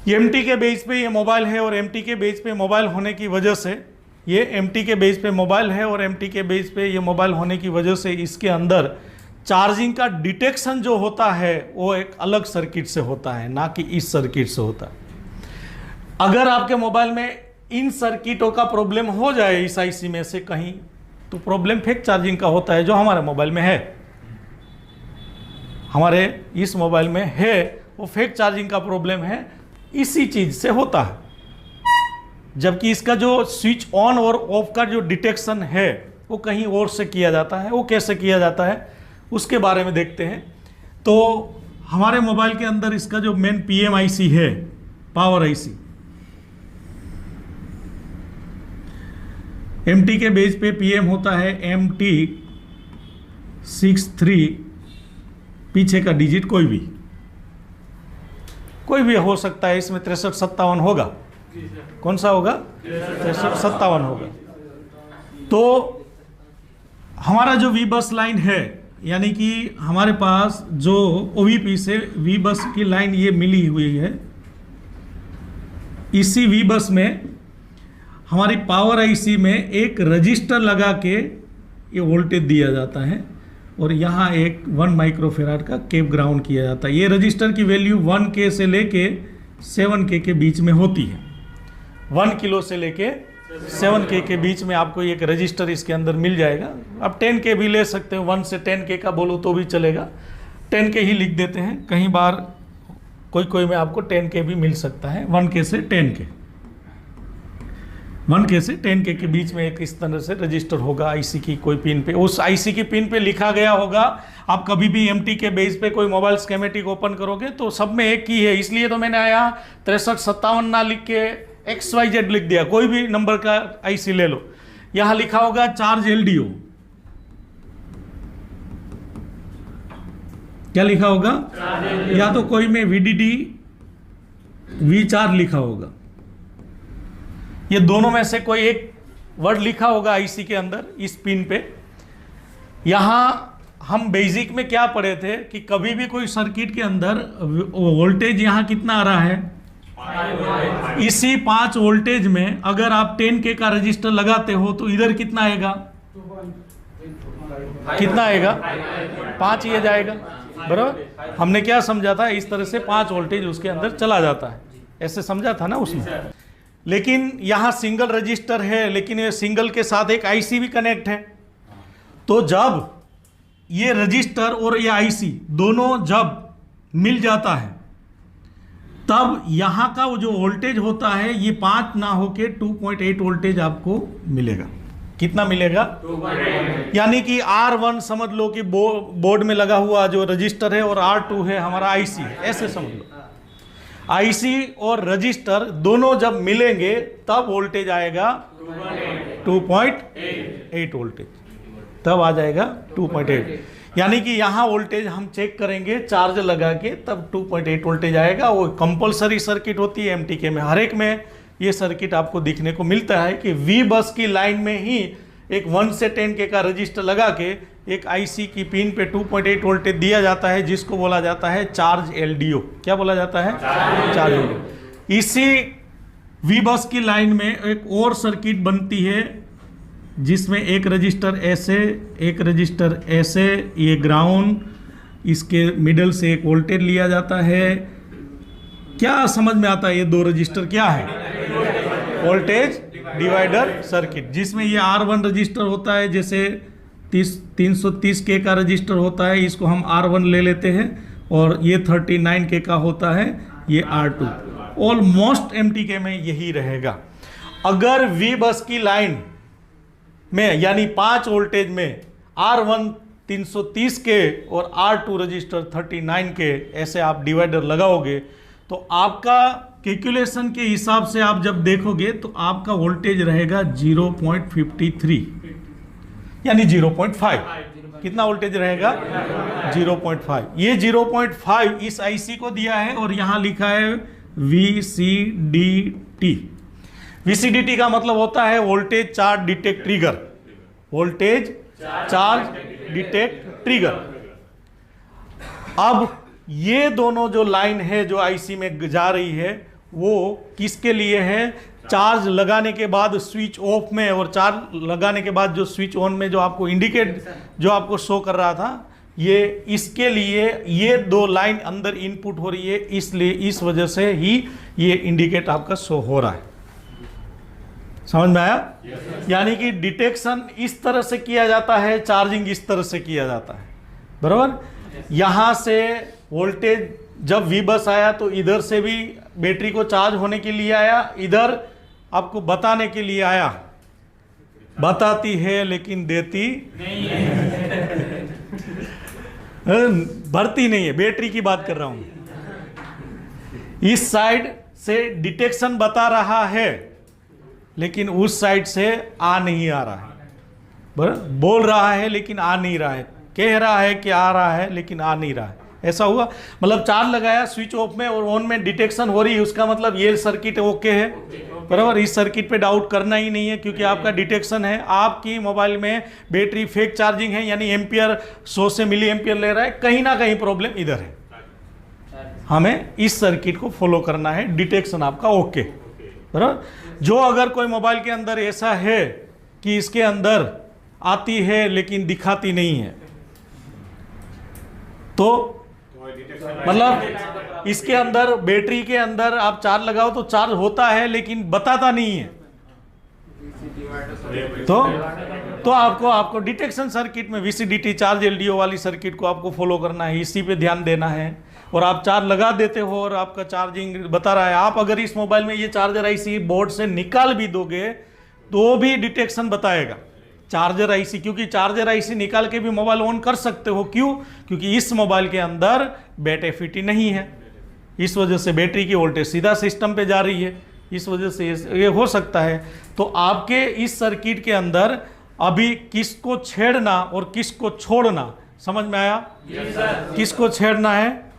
MT के बेस पे ये मोबाइल है और MT के बेस पे मोबाइल होने की वजह से, ये MT के बेस पे मोबाइल है और MT के बेस पे ये मोबाइल होने की वजह से इसके अंदर चार्जिंग का डिटेक्शन जो होता है वो एक अलग सर्किट से होता है, ना कि इस सर्किट से होता है। अगर आपके मोबाइल में इन सर्किटों का प्रॉब्लम हो जाए इस IC में से कहीं, तो प्रॉब्लम फेक चार्जिंग का होता है, जो हमारे मोबाइल में है, हमारे इस मोबाइल में है, वो फेक चार्जिंग का प्रॉब्लम है, इसी चीज से होता है। जबकि इसका जो स्विच ऑन और ऑफ का जो डिटेक्शन है वो कहीं और से किया जाता है। वो कैसे किया जाता है उसके बारे में देखते हैं। तो हमारे मोबाइल के अंदर इसका जो मेन PM IC है, पावर IC, MT के बेस पे PM होता है MT63, पीछे का डिजिट कोई भी हो सकता है। इसमें 6357 होगा, कौन सा होगा? 6357 होगा। तो हमारा जो VBus लाइन है, यानी कि हमारे पास जो OVP से VBus की लाइन ये मिली हुई है, इसी VBus में हमारी पावर IC में एक रजिस्टर लगा के ये वोल्टेज दिया जाता है और यहाँ एक 1 माइक्रोफेराड का केप ग्राउंड किया जाता है। ये रजिस्टर की वैल्यू 1K से लेके 7K के बीच में होती है। 1 किलो से लेके 7K के बीच में आपको एक रजिस्टर इसके अंदर मिल जाएगा। आप 10K भी ले सकते हो, 1 से 10K का बोलो तो भी चलेगा। 10K ही लिख देते हैं, कहीं बार कोई में आपको 10K भी मिल सकता है। 1K से 10K, 1K से 10K के बीच में एक इस तरह से रजिस्टर होगा IC की कोई पिन पे। उस IC की पिन पे लिखा गया होगा। आप कभी भी MT के बेस पे कोई मोबाइल स्कीमेटिक ओपन करोगे तो सब में एक ही है, इसलिए तो मैंने यहाँ 6357 ना लिख के XYZ लिख दिया। कोई भी नंबर का IC ले लो, यहाँ लिखा होगा चार्ज LDO, क्या लिखा होगा? या तो कोई में VDD V4 लिखा होगा। ये दोनों में से कोई एक वर्ड लिखा होगा IC के अंदर इस पिन पे। यहाँ हम बेसिक में क्या पढ़े थे कि कभी भी कोई सर्किट के अंदर वोल्टेज यहाँ कितना आ रहा है, इसी 5 वोल्टेज में अगर आप 10K का रजिस्टर लगाते हो तो इधर कितना आएगा, कितना आएगा? 5 ही जाएगा, बराबर। हमने क्या समझा था, इस तरह से 5 वोल्टेज उसके अंदर चला जाता है, ऐसे समझा था ना उसमें। लेकिन यहाँ सिंगल रजिस्टर है, लेकिन ये सिंगल के साथ एक IC भी कनेक्ट है। तो जब ये रजिस्टर और ये IC दोनों जब मिल जाता है, तब यहाँ का वो जो वोल्टेज होता है ये 5 ना होके 2.8 वोल्टेज आपको मिलेगा। कितना मिलेगा? यानी कि R1 समझ लो कि बोर्ड में लगा हुआ जो रजिस्टर है, और R2 है हमारा IC, ऐसे समझ लो। IC और रजिस्टर दोनों जब मिलेंगे तब वोल्टेज आएगा 2.8 वोल्टेज, तब आ जाएगा 2.8। यानी कि यहाँ वोल्टेज हम चेक करेंगे चार्ज लगा के, तब 2.8 वोल्टेज आएगा। वो कंपलसरी सर्किट होती है MTK में, हर एक में ये सर्किट आपको दिखने को मिलता है कि V बस की लाइन में ही एक 1 से 10K का रजिस्टर लगा के एक IC की पिन पे 2.8 वोल्टेज दिया जाता है, जिसको बोला जाता है चार्ज LDO। क्या बोला जाता है? Charge LDO। इसी V बस की लाइन में एक और सर्किट बनती है जिसमें एक रजिस्टर ऐसे, एक रजिस्टर ऐसे, ये ग्राउंड, इसके मिडल से एक वोल्टेज लिया जाता है। क्या समझ में आता है? ये दो रजिस्टर क्या है? वोल्टेज डिवाइडर सर्किट, जिसमें ये R1 रजिस्टर होता है, जैसे 330K का रजिस्टर होता है, इसको हम R1 ले लेते हैं, और ये 39K का होता है, ये R2। ऑलमोस्ट MTK में यही रहेगा। अगर V बस की लाइन में यानी 5 वोल्टेज में R1 330K और R2 रजिस्टर 39K ऐसे आप डिवाइडर लगाओगे तो आपका कैलकुलेशन के हिसाब से आप जब देखोगे तो आपका वोल्टेज रहेगा 0.53 यानी 0.5। कितना वोल्टेज रहेगा? 0.5। ये 0.5 इस IC को दिया है, और यहां लिखा है VCDT। VCDT का मतलब होता है voltage charge detect trigger, voltage charge detect trigger. अब ये दोनों जो लाइन है जो IC में जा रही है, वो किसके लिए है? चार्ज लगाने के बाद स्विच ऑफ में, और चार्ज लगाने के बाद जो स्विच ऑन में जो आपको इंडिकेट, जो आपको शो कर रहा था, ये इसके लिए ये दो लाइन अंदर इनपुट हो रही है, इसलिए इस वजह से ही ये इंडिकेट आपका शो हो रहा है। समझ में आया? यानी कि डिटेक्शन इस तरह से किया जाता है, चार्जिंग इस तरह से किया जाता है, बराबर। यहां से वोल्टेज जब V बस आया तो इधर से भी बैटरी को चार्ज होने के लिए आया, इधर आपको बताने के लिए आया। बताती है लेकिन देती नहीं है। भरती नहीं है, बैटरी की बात कर रहा हूं। इस साइड से डिटेक्शन बता रहा है लेकिन उस साइड से आ नहीं आ रहा है, बोल रहा है लेकिन आ नहीं रहा है, कह रहा है कि आ रहा है लेकिन आ नहीं रहा है। ऐसा हुआ, मतलब चार्ज लगाया स्विच ऑफ में और ऑन में डिटेक्शन हो रही है, उसका मतलब ये सर्किट ओके है, बराबर। इस सर्किट पे डाउट करना ही नहीं है क्योंकि आपका डिटेक्शन है। आपकी मोबाइल में बैटरी फेक चार्जिंग है, यानी एम्पियर 100 से मिली एम्पियर ले रहा है, कहीं ना कहीं प्रॉब्लम इधर है। हमें इस सर्किट को फॉलो करना है, डिटेक्शन आपका ओके, बराबर। जो अगर कोई मोबाइल के अंदर ऐसा है कि इसके अंदर आती है लेकिन दिखाती नहीं है, तो मतलब इसके अंदर बैटरी के अंदर आप चार्ज लगाओ तो चार्ज होता है लेकिन बताता नहीं है, तो आपको डिटेक्शन सर्किट में VCDT चार्ज LDO वाली सर्किट को आपको फॉलो करना है, इसी पे ध्यान देना है। और आप चार्ज लगा देते हो और आपका चार्जिंग बता रहा है। आप अगर इस मोबाइल में ये चार्जर IC बोर्ड से निकाल भी दोगे तो भी डिटेक्शन बताएगा चार्जर IC, क्योंकि चार्जर IC निकाल के भी मोबाइल ऑन कर सकते हो। क्यों? क्योंकि इस मोबाइल के अंदर बैटरी नहीं है, इस वजह से बैटरी की वोल्टेज सीधा सिस्टम पे जा रही है, इस वजह से ये हो सकता है। तो आपके इस सर्किट के अंदर अभी किसको छेड़ना और किसको छोड़ना समझ में आया? किसको छेड़ना है?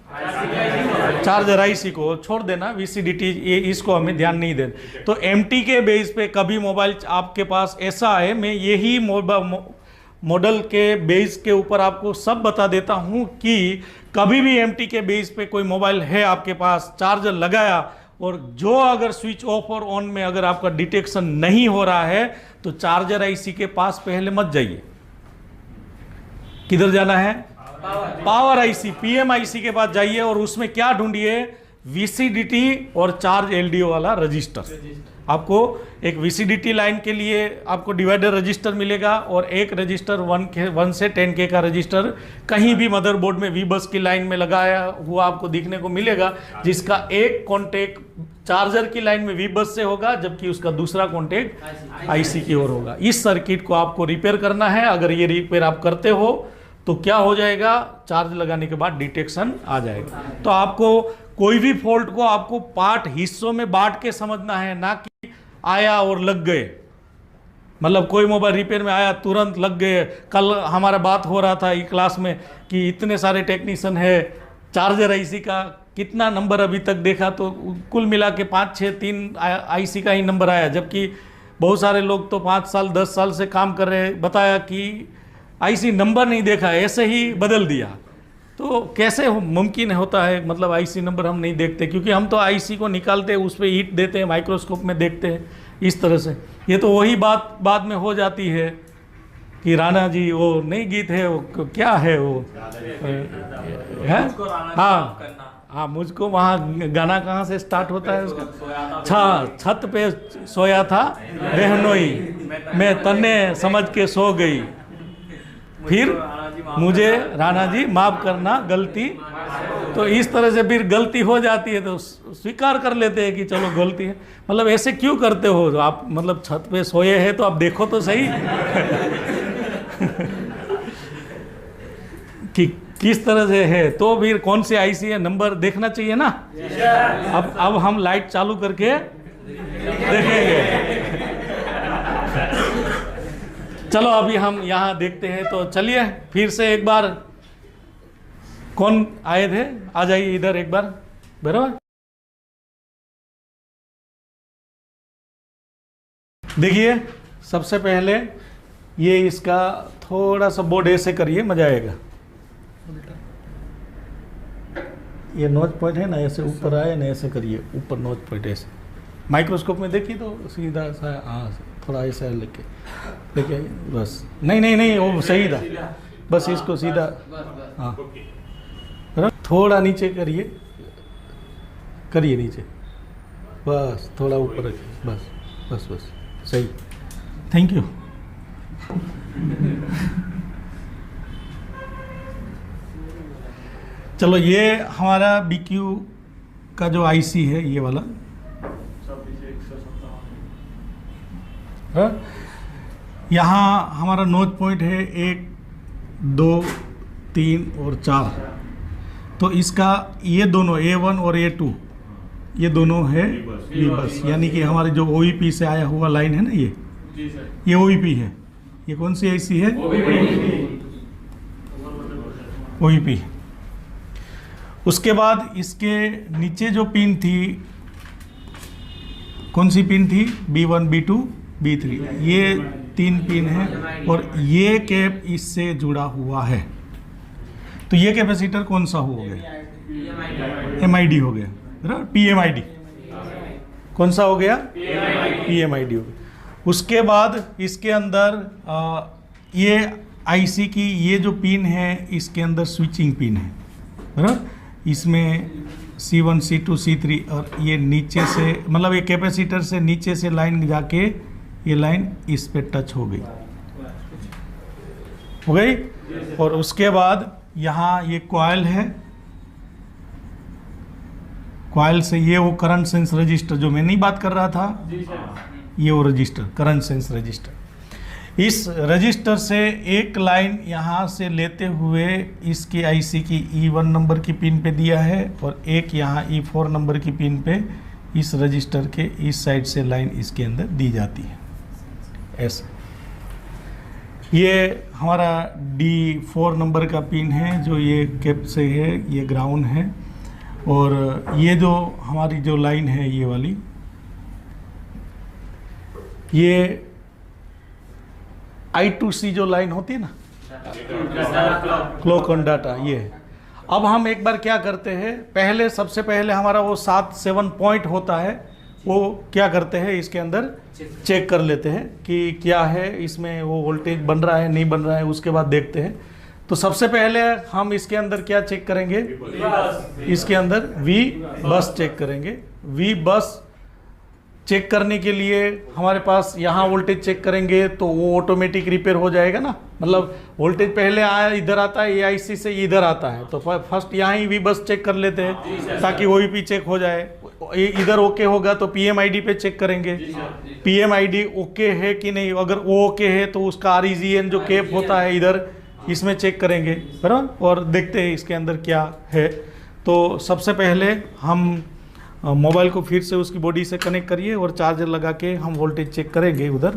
चार्जर IC को छोड़ देना, VCDT ये इसको हमें ध्यान नहीं देना। तो MTK बेस पे कभी मोबाइल आपके पास ऐसा है, मैं यही मॉडल के बेस के ऊपर आपको सब बता देता हूं कि कभी भी MTK बेस पे कोई मोबाइल है आपके पास, चार्जर लगाया और जो अगर स्विच ऑफ और ऑन में अगर आपका डिटेक्शन नहीं हो रहा है तो चार्जर IC के पास पहले मत जाइए। किधर जाना है? पावर IC PMIC के पास जाइए और उसमें क्या ढूंढिए? VCDT और चार्ज LDO वाला रजिस्टर। आपको एक VCDT लाइन के लिए आपको डिवाइडर रजिस्टर मिलेगा और एक रजिस्टर 1 से 10K का रजिस्टर कहीं भी मदरबोर्ड में V बस की लाइन में लगाया हुआ आपको दिखने को मिलेगा, जिसका एक कॉन्टेक्ट चार्जर की लाइन में V बस से होगा जबकि उसका दूसरा कॉन्टेक्ट IC की ओर होगा। इस सर्किट को आपको रिपेयर करना है। अगर ये रिपेयर आप करते हो तो क्या हो जाएगा, चार्ज लगाने के बाद डिटेक्शन आ जाएगा। तो आपको कोई भी फॉल्ट को आपको पार्ट हिस्सों में बांट के समझना है, ना कि आया और लग गए। मतलब कोई मोबाइल रिपेयर में आया तुरंत लग गए। कल हमारा बात हो रहा था क्लास में कि इतने सारे टेक्नीशियन है, चार्जर IC का कितना नंबर अभी तक देखा तो कुल मिला के 5 6 3 IC का ही नंबर आया, जबकि बहुत सारे लोग तो 5 साल 10 साल से काम कर रहे हैं, बताया कि IC नंबर नहीं देखा, ऐसे ही बदल दिया। तो कैसे मुमकिन होता है, मतलब IC नंबर हम नहीं देखते, क्योंकि हम तो IC को निकालते हैं, उस पर हीट देते हैं, माइक्रोस्कोप में देखते हैं इस तरह से। ये तो वही बात बाद में हो जाती है कि राणा जी वो नहीं गीत है, वो क्या है वो है। हाँ, मुझको वहाँ गाना कहाँ से स्टार्ट होता है उसका, छत पे सोया था बहनोई, मैं तन्ने समझ के सो गई, फिर मुझे राणा जी माफ़ करना गलती। तो इस तरह से फिर गलती हो जाती है तो स्वीकार कर लेते हैं कि चलो गलती है। मतलब ऐसे क्यों करते हो आप, मतलब छत पे सोए हैं तो आप देखो तो सही कि किस तरह से है, तो फिर कौन सी IC है नंबर देखना चाहिए ना। अब हम लाइट चालू करके देखेंगे। चलो अभी हम यहाँ देखते हैं। तो चलिए फिर से एक बार, कौन आए थे आ जाइए इधर एक बार, बराबर। देखिए सबसे पहले ये इसका थोड़ा सा बोर्ड ऐसे करिए, मजा आएगा। ये नोच पॉइंट है ना, ऐसे ऊपर आए ना, ऐसे करिए ऊपर नोच पॉइंट ऐसे। माइक्रोस्कोप में देखिए तो सीधा सा, हाँ थोड़ा ऐसा लेके आइए बस। नहीं वो सही था, बस इसको सीधा, हाँ थोड़ा नीचे करिए नीचे, बस थोड़ा ऊपर रखिए, बस सही, थैंक यू। चलो ये हमारा BQ का जो IC है ये वाला, यहाँ हमारा नोच पॉइंट है 1 2 3 और 4। तो इसका ये दोनों A1 और A2 ये दोनों है V बस, यानी कि हमारे जो OEP से आया हुआ लाइन है ना, ये OEP है। ये कौन सी IC है? OEP। उसके बाद इसके नीचे जो पिन थी, कौन सी पिन थी? B1 B2 B3, ये 3 पिन है और ये कैप इससे जुड़ा हुआ है। तो ये कैपेसिटर कौन सा हो गया? MID हो गया, बराबर। PMID कौन सा हो गया? PMID हो गया। उसके बाद इसके अंदर ये IC की ये जो पिन है, इसके अंदर स्विचिंग पिन है, बराबर। इसमें C1 C2 C3 और ये नीचे से, मतलब ये कैपेसिटर से नीचे से लाइन जाके ये लाइन इस पे टच हो गई, और उसके बाद यहाँ ये कॉइल है, कॉइल से ये वो करंट सेंस रजिस्टर जो मैं नहीं बात कर रहा था, ये वो रजिस्टर करंट सेंस रजिस्टर। इस रजिस्टर से एक लाइन यहाँ से लेते हुए इसकी IC की E1 नंबर की पिन पे दिया है और एक यहाँ E4 नंबर की पिन पे इस रजिस्टर के इस साइड से लाइन इसके अंदर दी जाती है ऐसे। ये हमारा D4 नंबर का पिन है जो ये कैप से है, ये ग्राउंड है। और ये जो हमारी जो लाइन है ये वाली, ये I2C जो लाइन होती है ना, क्लॉक ऑन डाटा, ये। अब हम एक बार क्या करते हैं, पहले सबसे पहले हमारा वो 7 पॉइंट होता है, वो क्या करते हैं इसके अंदर चेक कर लेते हैं कि क्या है इसमें, वो वोल्टेज बन रहा है नहीं बन रहा है, उसके बाद देखते हैं। तो सबसे पहले हम इसके अंदर क्या चेक करेंगे? इसके अंदर V बस चेक करेंगे। V बस चेक करने के लिए हमारे पास यहाँ वोल्टेज चेक करेंगे तो वो ऑटोमेटिक रिपेयर हो जाएगा ना, मतलब वोल्टेज पहले आया इधर आता है, AIC से इधर आता है, तो फर्स्ट यहाँ ही V-बस चेक कर लेते हैं ताकि OEP चेक हो जाए। इधर ओके होगा तो PMID पे चेक करेंगे, PMID ओके है कि नहीं, अगर वो ओके है तो उसका REGN जो केप होता है इधर इसमें चेक करेंगे, बराबर, और देखते हैं इसके अंदर क्या है। तो सबसे पहले हम मोबाइल को फिर से उसकी बॉडी से कनेक्ट करिए और चार्जर लगा के हम वोल्टेज चेक करेंगे उधर।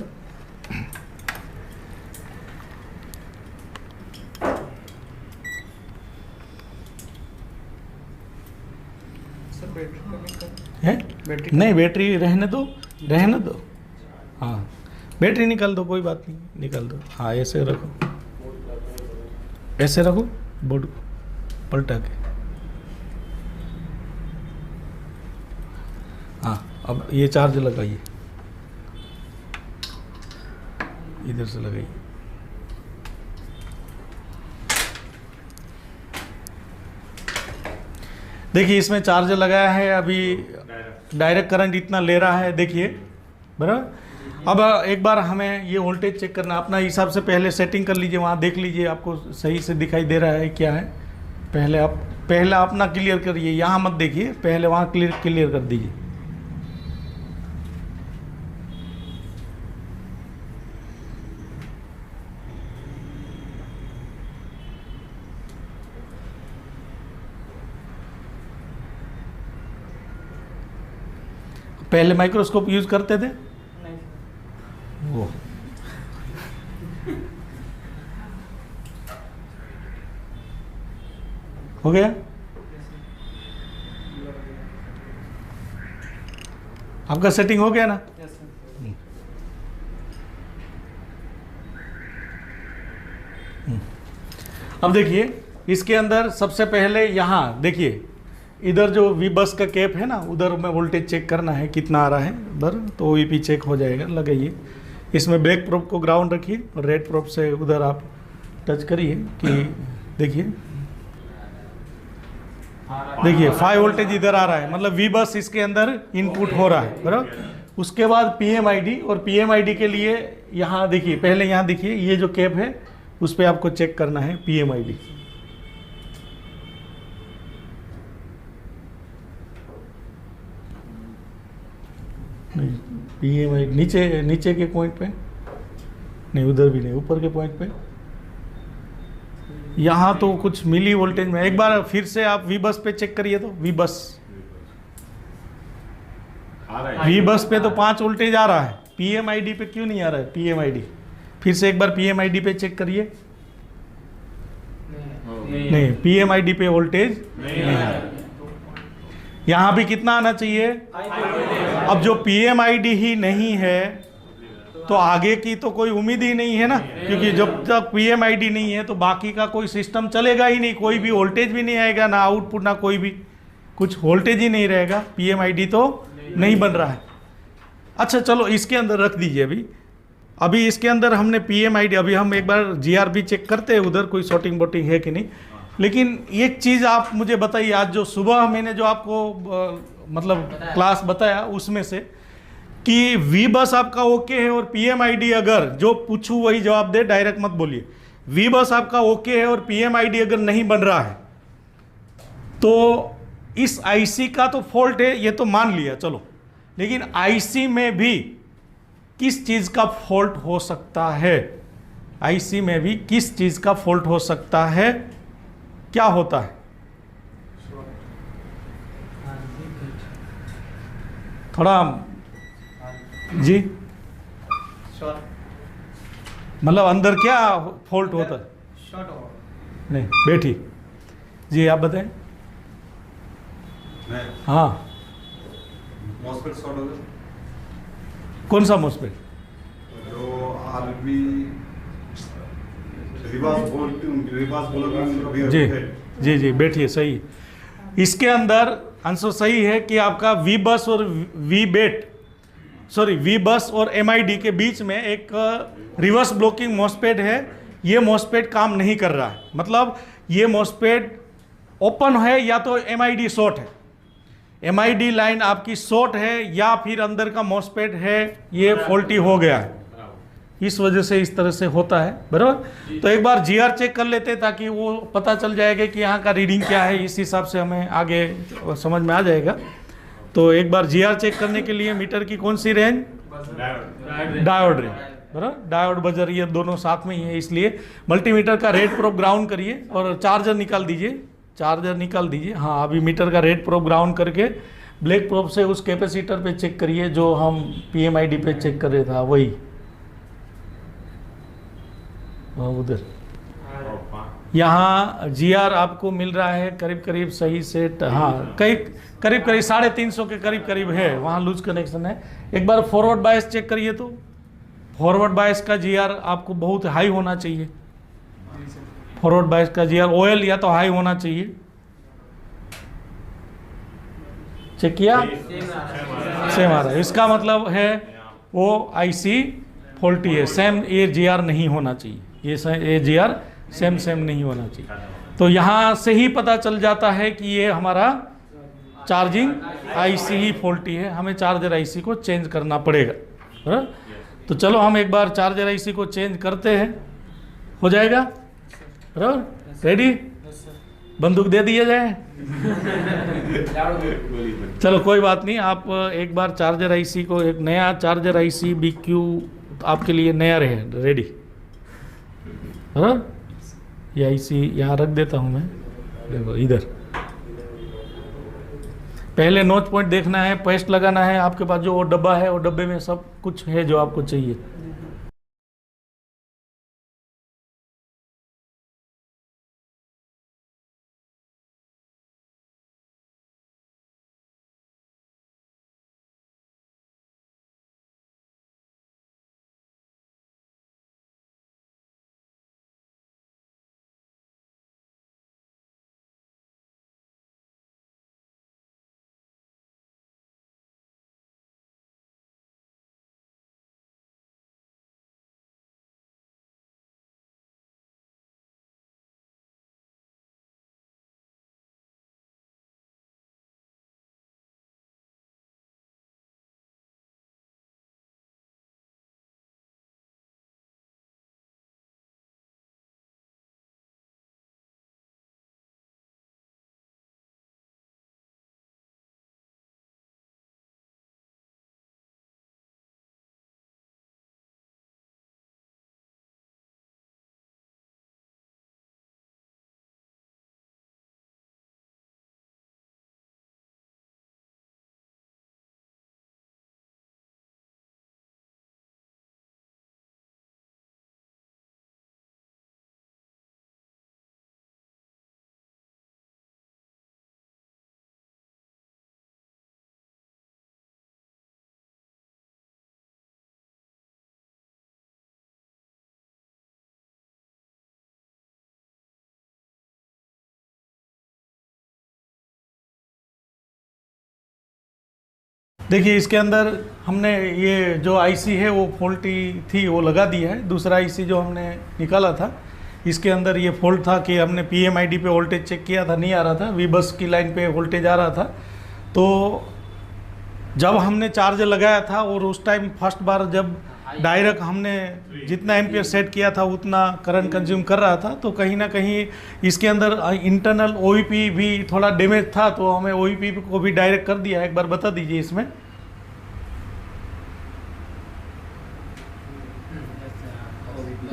सर बैटरी कनेक्ट कर है बैटरी नहीं, बैटरी रहने दो, रहने दो, हाँ बैटरी निकाल दो, कोई बात नहीं, निकाल दो। हाँ ऐसे रखो, ऐसे रखो बोर्ड को पलटा के। हाँ अब ये चार्ज लगाइए, इधर से लगाइए। देखिए इसमें चार्जर लगाया है, अभी डायरेक्ट करंट इतना ले रहा है, देखिए बराबर। अब एक बार हमें ये वोल्टेज चेक करना, अपना हिसाब से पहले सेटिंग कर लीजिए, वहाँ देख लीजिए आपको सही से दिखाई दे रहा है क्या है। पहले अपना क्लियर करिए, यहाँ मत देखिए, पहले वहाँ क्लियर कर दीजिए। पहले माइक्रोस्कोप यूज करते थे नहीं सर। वो हो गया। आपका सेटिंग हो गया ना। Yes sir. अब देखिए इसके अंदर सबसे पहले यहाँ देखिए, इधर जो V-बस का कैप है ना, उधर में वोल्टेज चेक करना है कितना आ रहा है उधर, तो OEP चेक हो जाएगा। लगाइए, इसमें ब्लैक प्रोब को ग्राउंड रखिए और रेड प्रोब से उधर आप टच करिए कि देखिए 5 वोल्टेज इधर आ रहा है, मतलब V-बस इसके अंदर इनपुट हो रहा है, बराबर। उसके बाद PMID, और PMID के लिए यहाँ देखिए, पहले यहाँ देखिए ये जो कैप है उस पर आपको चेक करना है PMID। नहीं, PMID नीचे के पॉइंट पे नहीं, उधर भी नहीं, ऊपर के पॉइंट पे। यहाँ तो कुछ मिली वोल्टेज में, एक बार फिर से आप V-बस पे चेक करिए तो V-बस पे तो 5 वोल्टेज आ रहा है, PMID पे क्यों नहीं आ रहा है? PMID फिर से एक बार PMID पे चेक करिए। नहीं, PMID पे वोल्टेज नहीं आ रहा। यहाँ भी कितना आना चाहिए? अब जो PMID ही नहीं है तो आगे की तो कोई उम्मीद ही नहीं है ना, क्योंकि जब तक PMID नहीं है तो बाकी का कोई सिस्टम चलेगा ही नहीं, कोई भी वोल्टेज भी नहीं आएगा, ना आउटपुट ना कोई भी, कुछ वोल्टेज ही नहीं रहेगा। PMID तो नहीं बन रहा है। अच्छा चलो इसके अंदर रख दीजिए। अभी इसके अंदर हमने PMID, अभी हम एक बार GRB चेक करते हैं उधर कोई शॉर्टिंग बोटिंग है कि नहीं। लेकिन एक चीज़ आप मुझे बताइए, आज जो सुबह मैंने जो आपको मतलब क्लास बताया उसमें से कि V-बस आपका ओके है और PMID अगर जो पूछूं वही जवाब दे, डायरेक्ट मत बोलिए। V-बस आपका ओके है और PMID अगर नहीं बन रहा है तो इस IC का तो फॉल्ट है, ये तो मान लिया चलो, लेकिन IC में भी किस चीज़ का फॉल्ट हो सकता है? IC में भी किस चीज़ का फॉल्ट हो सकता है? क्या होता है? थोड़ा जी, मतलब अंदर क्या फॉल्ट होता है? Short over. नहीं बैठी जी, आप बताएं। हाँ, मॉस्फेट शॉर्ट हो गया। कौन सा मॉस्फेट? जो आरबी रिवर्स बोलोगे जी जी बैठिए, सही। इसके अंदर आंसर सही है कि आपका V-बस और V-बस और MID के बीच में एक रिवर्स ब्लॉकिंग मॉस्फेट है। ये मॉस्फेट काम नहीं कर रहा है, मतलब ये मॉस्फेट ओपन है या तो MID शॉर्ट है। MID लाइन आपकी शॉर्ट है या फिर अंदर का मॉसफेट है ये फॉल्टी हो गया है, इस वजह से इस तरह से होता है, बराबर। तो एक बार GR चेक कर लेते हैं ताकि वो पता चल जाएगा कि यहाँ का रीडिंग क्या है, इस हिसाब से हमें आगे समझ में आ जाएगा। तो एक बार GR चेक करने के लिए मीटर की कौन सी रेंज, डायोड रेंज, बराबर। डायोड बजर ये दोनों साथ में ही है, इसलिए मल्टीमीटर का रेड प्रोब ग्राउंड करिए और चार्जर निकाल दीजिए, चार्जर निकाल दीजिए। हाँ, अभी मीटर का रेड प्रोब ग्राउंड करके ब्लैक प्रोब से उस कैपेसिटर पे चेक करिए जो हम PMID पे चेक कर रहे था, वही उधर। यहाँ GR आपको मिल रहा है करीब करीब सही सेट, हाँ करीब करीब 350 के करीब करीब है, वहाँ लूज कनेक्शन है। एक बार फॉरवर्ड बायस चेक करिए, तो फॉरवर्ड बायस का GR आपको बहुत हाई होना चाहिए, फॉरवर्ड बायस का GR OL या तो हाई होना चाहिए। चेक किया, सेम आ रहा है, इसका मतलब है वो IC फॉल्टी है, सेम ये GR नहीं होना चाहिए, ये GR सेम नहीं होना चाहिए। तो यहाँ से ही पता चल जाता है कि ये हमारा चार्जिंग IC ही फॉल्टी है, हमें चार्जर IC को चेंज करना पड़ेगा, बराबर। तो चलो हम एक बार चार्जर IC को चेंज करते हैं, हो जाएगा, बराबर। रेडी, बंदूक दे दिया जाए। चलो कोई बात नहीं, आप एक बार चार्जर IC को, एक नया चार्जर IC BQ आपके लिए नया रहे, रेडी, बराबर। ये IC यहाँ रख देता हूँ मैं, देखो इधर। पहले नोच पॉइंट देखना है, पेस्ट लगाना है, आपके पास जो वो डब्बा है वो डब्बे में सब कुछ है जो आपको चाहिए। देखिए इसके अंदर हमने ये जो IC है वो फॉल्टी थी, वो लगा दिया है। दूसरा IC जो हमने निकाला था, इसके अंदर ये फॉल्ट था कि हमने PMID पे वोल्टेज चेक किया था, नहीं आ रहा था, V-बस की लाइन पे वोल्टेज आ रहा था। तो जब हमने चार्जर लगाया था और उस टाइम फर्स्ट बार जब डायरेक्ट हमने जितना एम्पियर सेट किया था उतना करंट कंज्यूम कर रहा था, तो कहीं ना कहीं इसके अंदर इंटरनल OEP भी थोड़ा डैमेज था, तो हमें OEP को भी डायरेक्ट कर दिया है। एक बार बता दीजिए इसमें,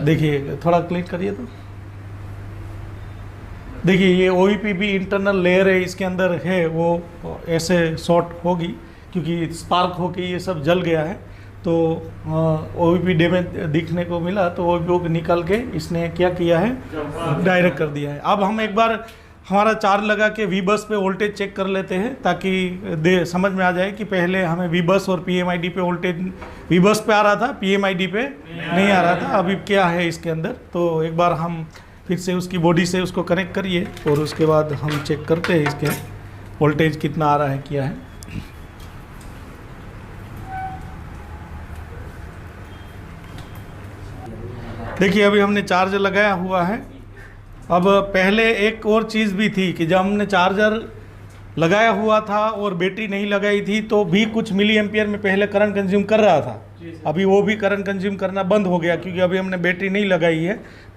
देखिए थोड़ा क्लिक करिए तो देखिए ये OEP भी इंटरनल लेयर है, इसके अंदर है, वो ऐसे शॉर्ट होगी क्योंकि स्पार्क होके ये सब जल गया है। तो OEP डैमेज दिखने को मिला, तो OEP को निकाल के इसने क्या किया है, डायरेक्ट कर दिया है। अब हम एक बार हमारा चार्ज लगा के V-बस पे वोल्टेज चेक कर लेते हैं ताकि समझ में आ जाए कि पहले हमें V-बस और PMID पे वोल्टेज V-बस पे आ रहा था, PMID पे नहीं आ रहा था, अभी क्या है इसके अंदर। तो एक बार हम फिर से उसकी बॉडी से उसको कनेक्ट करिए और उसके बाद हम चेक करते हैं इसके वोल्टेज कितना आ रहा है, क्या है। देखिए अभी हमने चार्जर लगाया हुआ है। अब पहले एक और चीज़ भी थी कि जब हमने चार्जर लगाया हुआ था और बैटरी नहीं लगाई थी तो भी कुछ मिली एम्पियर में पहले करंट कंज्यूम कर रहा था। अभी वो भी करंट कंज्यूम करना बंद हो गया क्योंकि अभी हमने बैटरी नहीं लगाई है।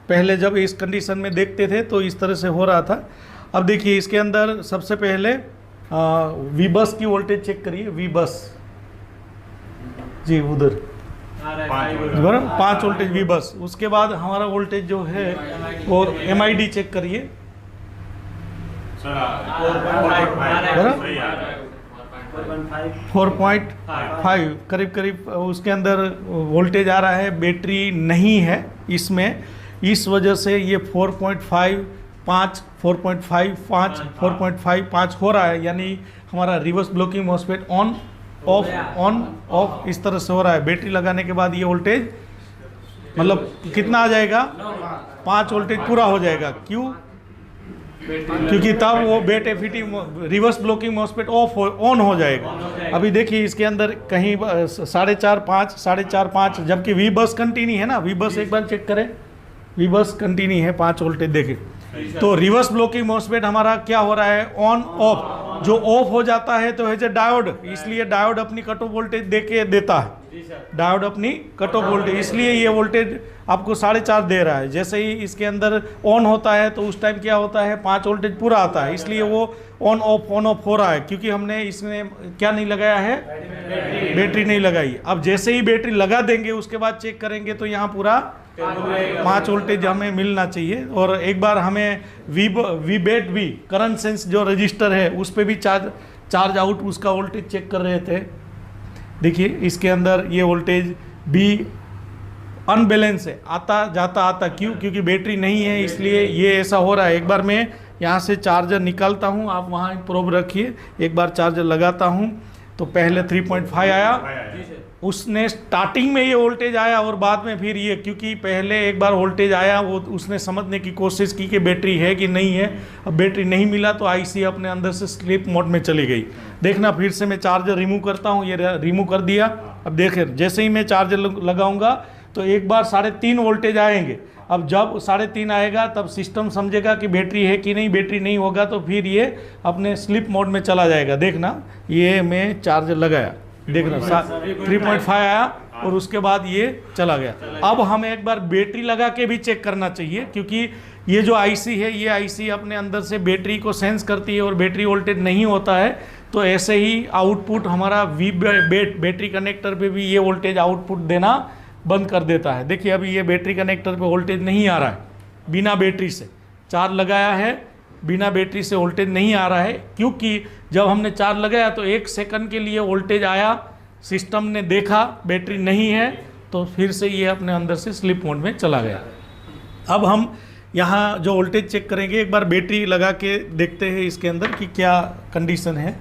पहले जब इस कंडीशन में देखते थे तो इस तरह से हो रहा था। अब देखिए इसके अंदर सबसे पहले वी बस की वोल्टेज चेक करिए। वी बस जी उधर बराबर 5 वोल्टेज वी बस। उसके बाद हमारा वोल्टेज जो है वो MID चेक करिए। 4.5 करीब करीब उसके अंदर वोल्टेज आ रहा है। बैटरी नहीं है इसमें, इस वजह से ये 4.5 5 हो रहा है। यानी हमारा reverse blocking MOSFET on off इस तरह से हो रहा है। बैटरी लगाने के बाद ये वोल्टेज मतलब कितना आ जाएगा, 5 वोल्टेज पूरा हो जाएगा। क्यों? क्योंकि तब वो बेट एफिटी रिवर्स ब्लॉकिंग मॉसफेट ऑन हो जाएगा। अभी देखिए इसके अंदर कहीं 4.5 5, जबकि वी बस कंटिन्यू है ना। वी बस एक बार चेक करें, वी बस कंटिन्यू है 5 वोल्टेज देखें। तो रिवर्स ब्लॉकिंग मॉसफेट हमारा क्या हो रहा है, ऑन ऑफ। जो ऑफ हो जाता है तो है डायोड, इसलिए डायोड अपनी कट ऑफ वोल्टेज देता है। डायोड अपनी कट ऑफ वोल्टेज, इसलिए ये वोल्टेज आपको 4.5 दे रहा है। जैसे ही इसके अंदर ऑन होता है तो उस टाइम क्या होता है, 5 वोल्टेज पूरा आता है। इसलिए वो ऑन ऑफ हो रहा है क्योंकि हमने इसमें क्या नहीं लगाया है, बैटरी नहीं लगाई। अब जैसे ही बैटरी लगा देंगे उसके बाद चेक करेंगे तो यहाँ पूरा 5 वोल्टेज हमें मिलना चाहिए। और एक बार हमें वी करंट सेंस जो रजिस्टर है उस पर भी चार्ज आउट उसका वोल्टेज चेक कर रहे थे। देखिए इसके अंदर ये वोल्टेज भी अनबैलेंस है, आता। क्यों? क्योंकि बैटरी नहीं है, इसलिए ये ऐसा हो रहा है। एक बार मैं यहाँ से चार्जर निकालता हूँ, आप वहाँ प्रोब रखिए। एक बार चार्जर लगाता हूँ तो पहले 3.5 आया, उसने स्टार्टिंग में ये वोल्टेज आया और बाद में फिर ये, क्योंकि पहले एक बार वोल्टेज आया वो उसने समझने की कोशिश की कि बैटरी है कि नहीं है। अब बैटरी नहीं मिला तो आईसी अपने अंदर से स्लीप मोड में चली गई। देखना फिर से मैं चार्जर रिमूव करता हूँ, ये रिमूव कर दिया। अब देखें जैसे ही मैं चार्जर लगाऊंगा तो एक बार 3.5 वोल्टेज आएंगे। अब जब 3.5 आएगा तब सिस्टम समझेगा कि बैटरी है कि नहीं। बैटरी नहीं होगा तो फिर ये अपने स्लीप मोड में चला जाएगा। देखना ये मैं चार्जर लगाया, देखना 3.5 आया और उसके बाद ये चला गया। अब हमें एक बार बैटरी लगा के भी चेक करना चाहिए क्योंकि ये जो आईसी है ये आईसी अपने अंदर से बैटरी को सेंस करती है और बैटरी वोल्टेज नहीं होता है तो ऐसे ही आउटपुट हमारा बैटरी कनेक्टर पे भी ये वोल्टेज आउटपुट देना बंद कर देता है। देखिए अभी ये बैटरी कनेक्टर पे वोल्टेज नहीं आ रहा है, बिना बैटरी से चार्ज लगाया है, बिना बैटरी से वोल्टेज नहीं आ रहा है। क्योंकि जब हमने चार्ज लगाया तो 1 सेकंड के लिए वोल्टेज आया, सिस्टम ने देखा बैटरी नहीं है तो फिर से ये अपने अंदर से स्लीप मोड में चला गया। अब हम यहाँ जो वोल्टेज चेक करेंगे, एक बार बैटरी लगा के देखते हैं इसके अंदर कि क्या कंडीशन है।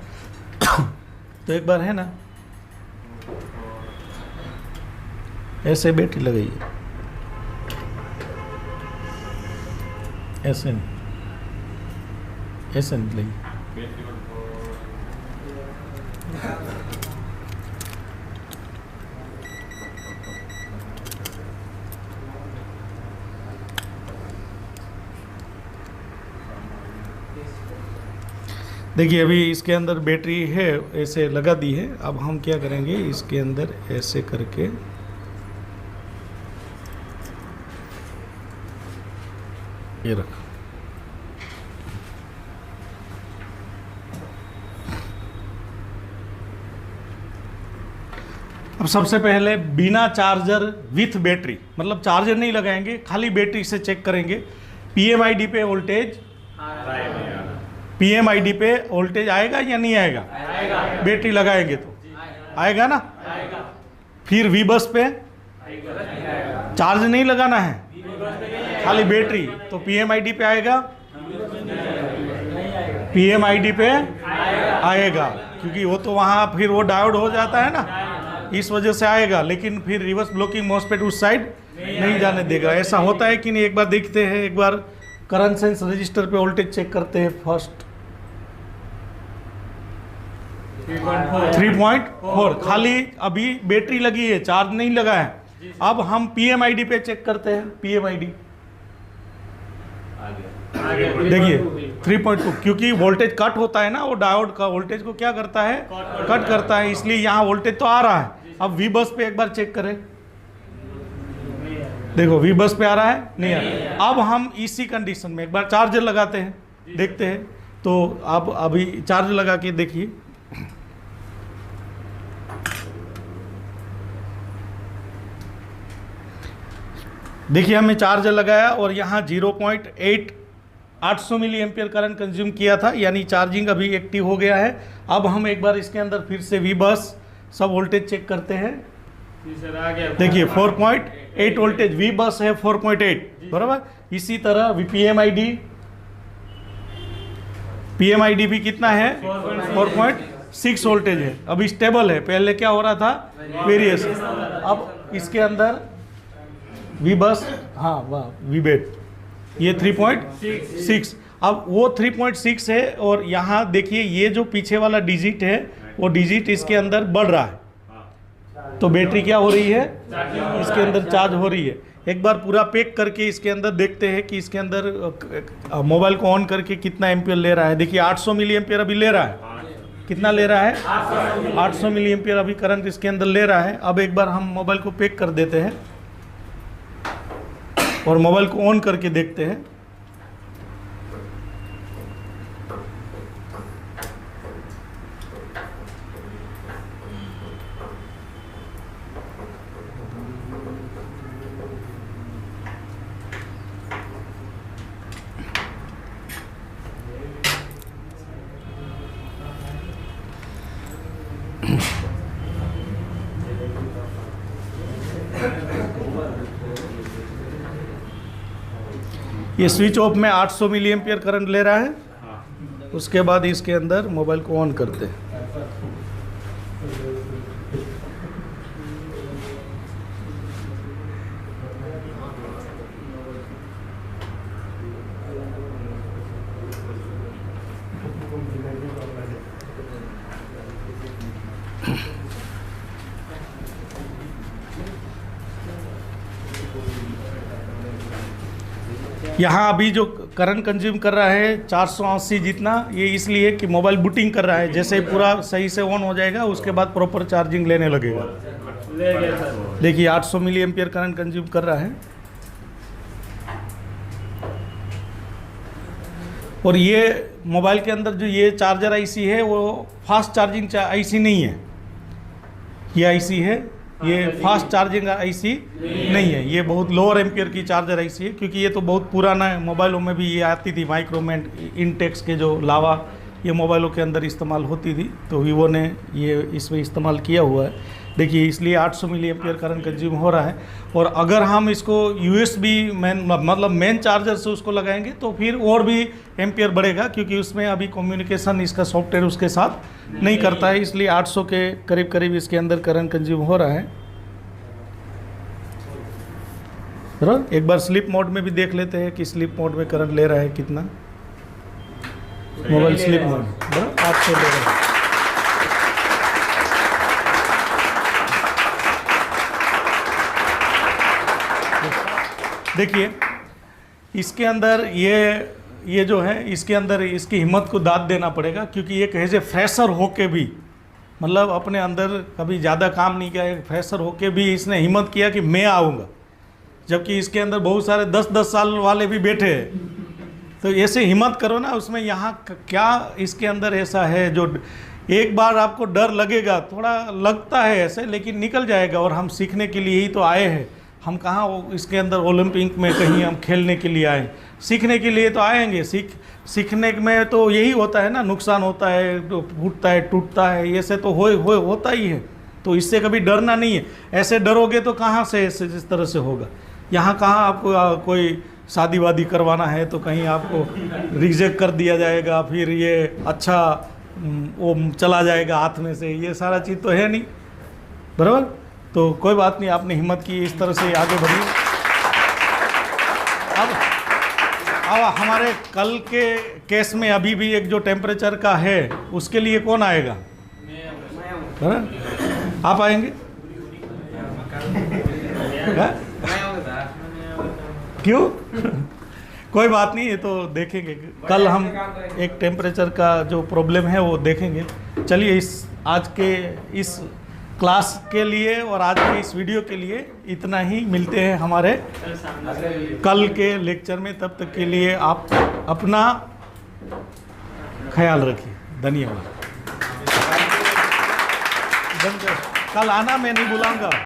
तो एक बार है ना ऐसे बैटरी लगाइए, ऐसे नहीं लगाइए। देखिए अभी इसके अंदर बैटरी है, ऐसे लगा दी है। अब हम क्या करेंगे, इसके अंदर ऐसे करके ये रख। अब सबसे पहले बिना चार्जर विथ बैटरी, मतलब चार्जर नहीं लगाएंगे, खाली बैटरी से चेक करेंगे। PMID पे वोल्टेज, PMID पे वोल्टेज आएगा या नहीं आएगा? बैटरी लगाएंगे तो आएगा ना। फिर V बस पे चार्ज नहीं लगाना है, खाली बैटरी, तो PMID पे आएगा, PMID पे आएगा क्योंकि वो तो वहाँ फिर वो डायोड हो जाता है ना, इस वजह से आएगा। लेकिन फिर रिवर्स ब्लॉकिंग मॉसफेट उस साइड नहीं जाने देगा। ऐसा होता है कि नहीं, एक बार देखते हैं, एक बार करंट सेंस रजिस्टर पे वोल्टेज चेक करते हैं। फर्स्ट 3.4, खाली अभी बैटरी लगी है, चार्ज नहीं लगा है। अब हम PMID पे चेक करते हैं। PMID देखिए 3.2, क्योंकि वोल्टेज कट होता है ना, वो डायोड का वोल्टेज को क्या करता है, कट करता है, इसलिए यहाँ वोल्टेज तो आ रहा है। अब वी बस पे एक बार चेक करें, देखो वी बस पे आ रहा है, नहीं आ रहा है। अब हम इसी कंडीशन में एक बार चार्जर लगाते हैं, देखते हैं। तो आप अभी चार्ज लगा के देखिए, देखिए हमने चार्जर लगाया और यहाँ 800 मिली एम्पियर करंट कंज्यूम किया था, यानी चार्जिंग अभी एक्टिव हो गया है। अब हम एक बार इसके अंदर फिर से वी बस सब वोल्टेज चेक करते हैं। देखिए 4.8 वोल्टेज वी बस है, 4.8 बराबर। इसी तरह PMID भी कितना है, 4.6 वोल्टेज है, अभी स्टेबल है। पहले क्या हो रहा था, वेरिएशन। अब इसके अंदर वी बस, हाँ वाह, वी बेट ये 3.6, अब वो 3.6 है। और यहाँ देखिए ये जो पीछे वाला डिजिट है, वो डिजिट इसके अंदर बढ़ रहा है, तो बैटरी क्या हो रही है, इसके अंदर चार्ज हो रही है। एक बार पूरा पैक करके इसके अंदर देखते हैं कि इसके अंदर मोबाइल को ऑन करके कितना एम्पियर ले रहा है। देखिए 800 मिली एम्पियर अभी ले रहा है, कितना ले रहा है, 800 मिली एम्पियर अभी करंट इसके अंदर ले रहा है। अब एक बार हम मोबाइल को पैक कर देते हैं और मोबाइल को ऑन करके देखते हैं। ये स्विच ऑफ में 800 मिली एम्पियर करंट ले रहा है। उसके बाद इसके अंदर मोबाइल को ऑन करते हैं। यहाँ अभी जो करंट कंज्यूम कर रहा है 480 जितना, ये इसलिए कि मोबाइल बूटिंग कर रहा है। जैसे ही पूरा सही से ऑन हो जाएगा उसके बाद प्रॉपर चार्जिंग लेने लगेगा। देखिए 800 मिली एम्पियर करंट कंज्यूम कर रहा है। और ये मोबाइल के अंदर जो ये चार्जर आईसी है वो फास्ट चार्जिंग आईसी नहीं है, ये आईसी है, ये फास्ट चार्जिंग आईसी नहीं है, ये बहुत लोअर एम्पियर की चार्जर आईसी है। क्योंकि ये तो बहुत पुराना है, मोबाइलों में भी ये आती थी, माइक्रोमेंट इंटेक्स के जो लावा ये मोबाइलों के अंदर इस्तेमाल होती थी, तो वीवो ने ये इसमें इस्तेमाल किया हुआ है। देखिए इसलिए 800 मिली एम्पियर करंट कंज्यूम हो रहा है। और अगर हम इसको USB मेन चार्जर से उसको लगाएंगे तो फिर और भी एम्पियर बढ़ेगा, क्योंकि उसमें अभी कम्युनिकेशन इसका सॉफ्टवेयर उसके साथ नहीं करता है, इसलिए 800 के करीब करीब इसके अंदर करंट कंज्यूम हो रहा है। बराबर, एक बार स्लीप मोड में भी देख लेते हैं कि स्लीप मोड में करंट ले रहा है कितना। मोबाइल स्लीप मोड बराबर 800 ले रहा है। देखिए इसके अंदर ये जो है, इसके अंदर इसकी हिम्मत को दाद देना पड़ेगा, क्योंकि एक ऐसे फ्रेशर होके भी, मतलब अपने अंदर कभी ज़्यादा काम नहीं किया, एक फ्रेशर होके भी इसने हिम्मत किया कि मैं आऊँगा, जबकि इसके अंदर बहुत सारे 10-10 साल वाले भी बैठे हैं। तो ऐसे हिम्मत करो ना, उसमें यहाँ क्या इसके अंदर ऐसा है जो एक बार आपको डर लगेगा, थोड़ा लगता है ऐसे, लेकिन निकल जाएगा। और हम सीखने के लिए ही तो आए हैं, हम कहाँ इसके अंदर ओलंपिक में कहीं हम खेलने के लिए आए, सीखने के लिए तो आएंगे। सीखने में तो यही होता है ना, नुकसान होता है, फूटता है, टूटता है, ये से तो होता ही है। तो इससे कभी डरना नहीं है। ऐसे डरोगे तो कहाँ से ऐसे इस तरह से होगा। यहाँ कहाँ आपको कोई शादी वादी करवाना है तो कहीं आपको रिजेक्ट कर दिया जाएगा, फिर ये अच्छा वो चला जाएगा हाथ में से, ये सारा चीज़ तो है नहीं, बराबर। तो कोई बात नहीं, आपने हिम्मत की, इस तरह से आगे बढ़िए। अब हमारे कल के केस में अभी भी एक जो टेम्परेचर का है उसके लिए कौन आएगा? आप आएंगे? क्यों? कोई बात नहीं, ये तो देखेंगे। कल हम एक टेम्परेचर का जो प्रॉब्लम है वो देखेंगे। चलिए, इस आज के इस क्लास के लिए और आज के इस वीडियो के लिए इतना ही। मिलते हैं हमारे कल के लेक्चर में। तब तक के लिए आप अपना ख्याल रखिए। धन्यवाद। कल आना, मैं नहीं बुलाऊंगा।